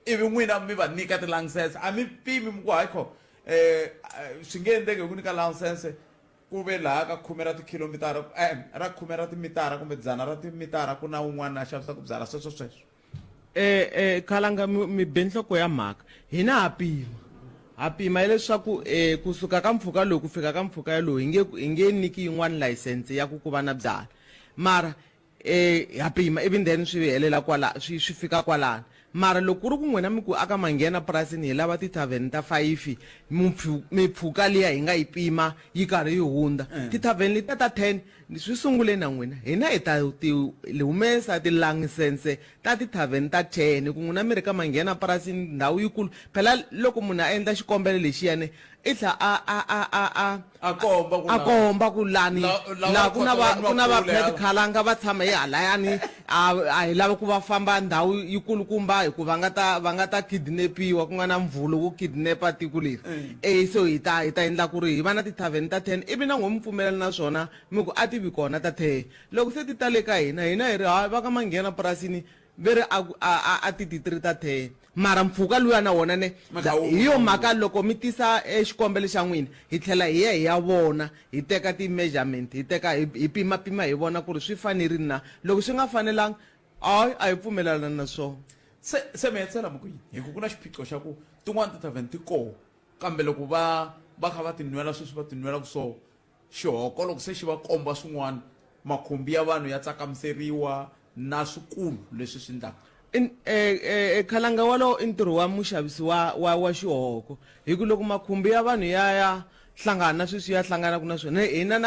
ivi n'wina mi va nyika tilayisense a mi pimi mi ku hayi kho swi nge endleki hi ku nyika layisense ku ve laha ka 10 ra tikhilomitara ra 10 ra timitara kumbe 100 ra timitara ku na un'wana a xavisaka byala sweswo khalanga mi benhloko ya mhaka hina ha pima hileswaku kusuka ka mpfhuka lowu ku fika ka mpfhuka yalowu hi nge niki yin'wana layisense ya ku va na byala mara ha pima ivi then swi helela kwala swi fika kwalano mara loko ku ri ku n'wina mi ku aka manghena purasini hi lava tithavheni ta 5 mipfhuka liya hi nga yi pima yi karhi yi hundza tithavheni letiya ta 10 swi sungule na n'wina hina hi ta humesa tilayisense ta tithavheni ta 10 ku n'wina mi ri ka manghena purasini ndhawu yikulu phela loko munhu a endla xikombelo lexiyani i tlha a komba ku lani laha ku na vaphet khalanga va tshama hi halayani a hi lava ku va famba ndhawu yikulukumba hi ku va nga ta kidnapiwa ku nga na mvulo wo kidnapa tiko leri so hi ta endla ku ri hi va na tithavheni ta 10 ivi na n'we mi pfumelela na swona mi ku a tivi kona ta 10 loko se ti tale ka hina hi ri va ka manghena purasini ve ri a ti-3 ta 10 mara mpfhuka luya na wona ne hi yo mhaka loko mi tisa xikombelo xa n'wina hi tlhela hi ya hi ya vona hi teka ti-measurement hi teka hi pimapima hi vona ku ri swi fanerile na loko swi nga fanelanga a hi pfumelelana na swona se mi hetsela mokoyini hi ku na xiphiqo xa ku tin'wana tithavheni ti koho kambe loko va kha va tinwela sweswi va tinwelaka so xihoko loko se xi va komba swin'wana makhumbi ya vanhu ya tsakamiseriwa na swikulu leswi swi endlaka khalanga walowo i ntirho wa muxavisi wa xihoko hi ku loko makhumbi ya vanhu ya hlangana na sweswi ya hlanganaka na swona hina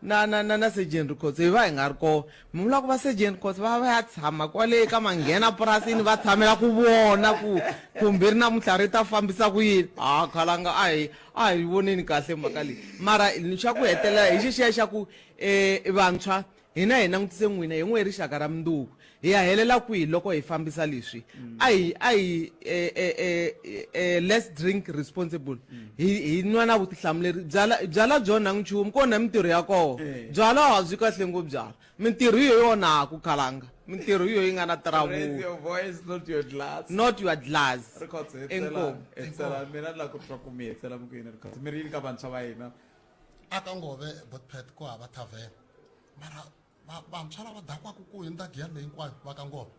na Sergeant Rikhotso hi va hi nga ri kona mi vula ku va Sergeant Rikhotso va ya tshama kwale ka manghena purasini va tshamela ku vona ku khumbi ri namuntlha ri ta fambisa ku yini khalanga a hi voneni kahle mhaka leyi mara xa ku hetelela hi xixiya xa ku vantshwa hina hi langutise n'wina hi n'we hi rixaka ra munduku hi ya helela kwihi loko hi fambisa leswi a hi let's drink responsible hi nwa na vutihlamuleri byala byona nchumu kona mintirho ya koho byala a byi kahle ngo byala mintirho hi yona ku khalanga mintirho hi yo yi nga na not your glass etsela mina la ku twa ku mi etsela mokoyini Rikhotso mi ri yini ka vantshwa va hina aka ngove botpet ku hava thavheni mara vantshwa lava dakwaku ku hi ndagi yaleyi hinkwayo va ka ngoma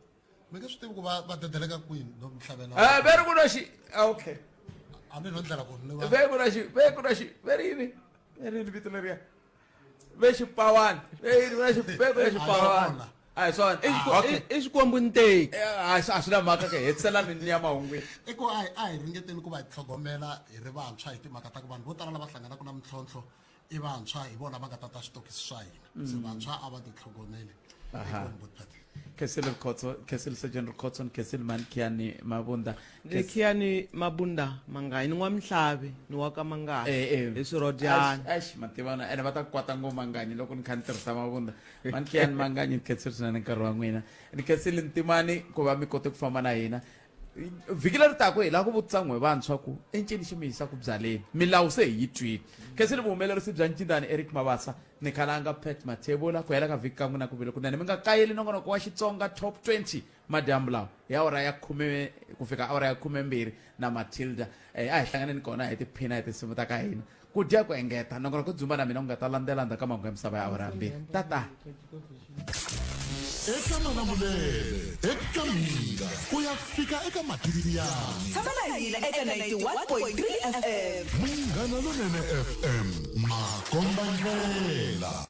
mi nge swi tivi ku va dedeleka kwini no mi hlavelela veri ku na okay a mi no ndlela ku ni ve ku na veri vito leriya ve xipawani ve xipawani a hi swona i xikwembu nteki a swi na mhaka ke hetselani ni ya mahungwini i ku a hi ringeteni ku va hi tlhogomela hi ri vantshwa hi timhaka ta ku vanhu vo tala lava hlanganaka na mintlhontlho i vantshwa hi vona va nga tata switokisi swa hina se vantshwa a va titlhogomeli Khesile Sergeant Rikhotso Khesile Mankiani Mabunda Khiani Mabunda Mangayi ni n'wamhlavi ni wa ka Mangayi hi swirodyana mativana ene va ta kwata ngoma ngani loko ni kha ni tirhisa Mabunda Mankiani Manganyi ni khetsile swinene nkarhi wa n'wina ni khetsile ntimani ku va mi kote ku famba na hina vhiki leri tako hi laha ku vutisa n'we vantshwa ku encini xi mi yisa ku byaleni milawu se hi yi twile khesile vuhumelerisi bya ncindani Eric Mabasa ni khalanga Pat Mathebula ku hela ka vhiki ka n'wina ku vile kunene mi nga kayeli nongonoko wa Xitsonga top 20 madyambu lawa hi awara ya 10 ku fika awara ya 12 na Matilda a hi hlanganeni kona hi tiphina hi tinsimu ta ka hina ku dya ku engeta nongonoko dzumba na mina ku nga ta landzela ndzhaku ka mahungu ya misava ya awara yambirhi tata eka Malamulele eka Mhinga ku ya fika eka Mativiliyani tshama na hina eka 91.3 FM Munghana Lonene FM makomba ndlela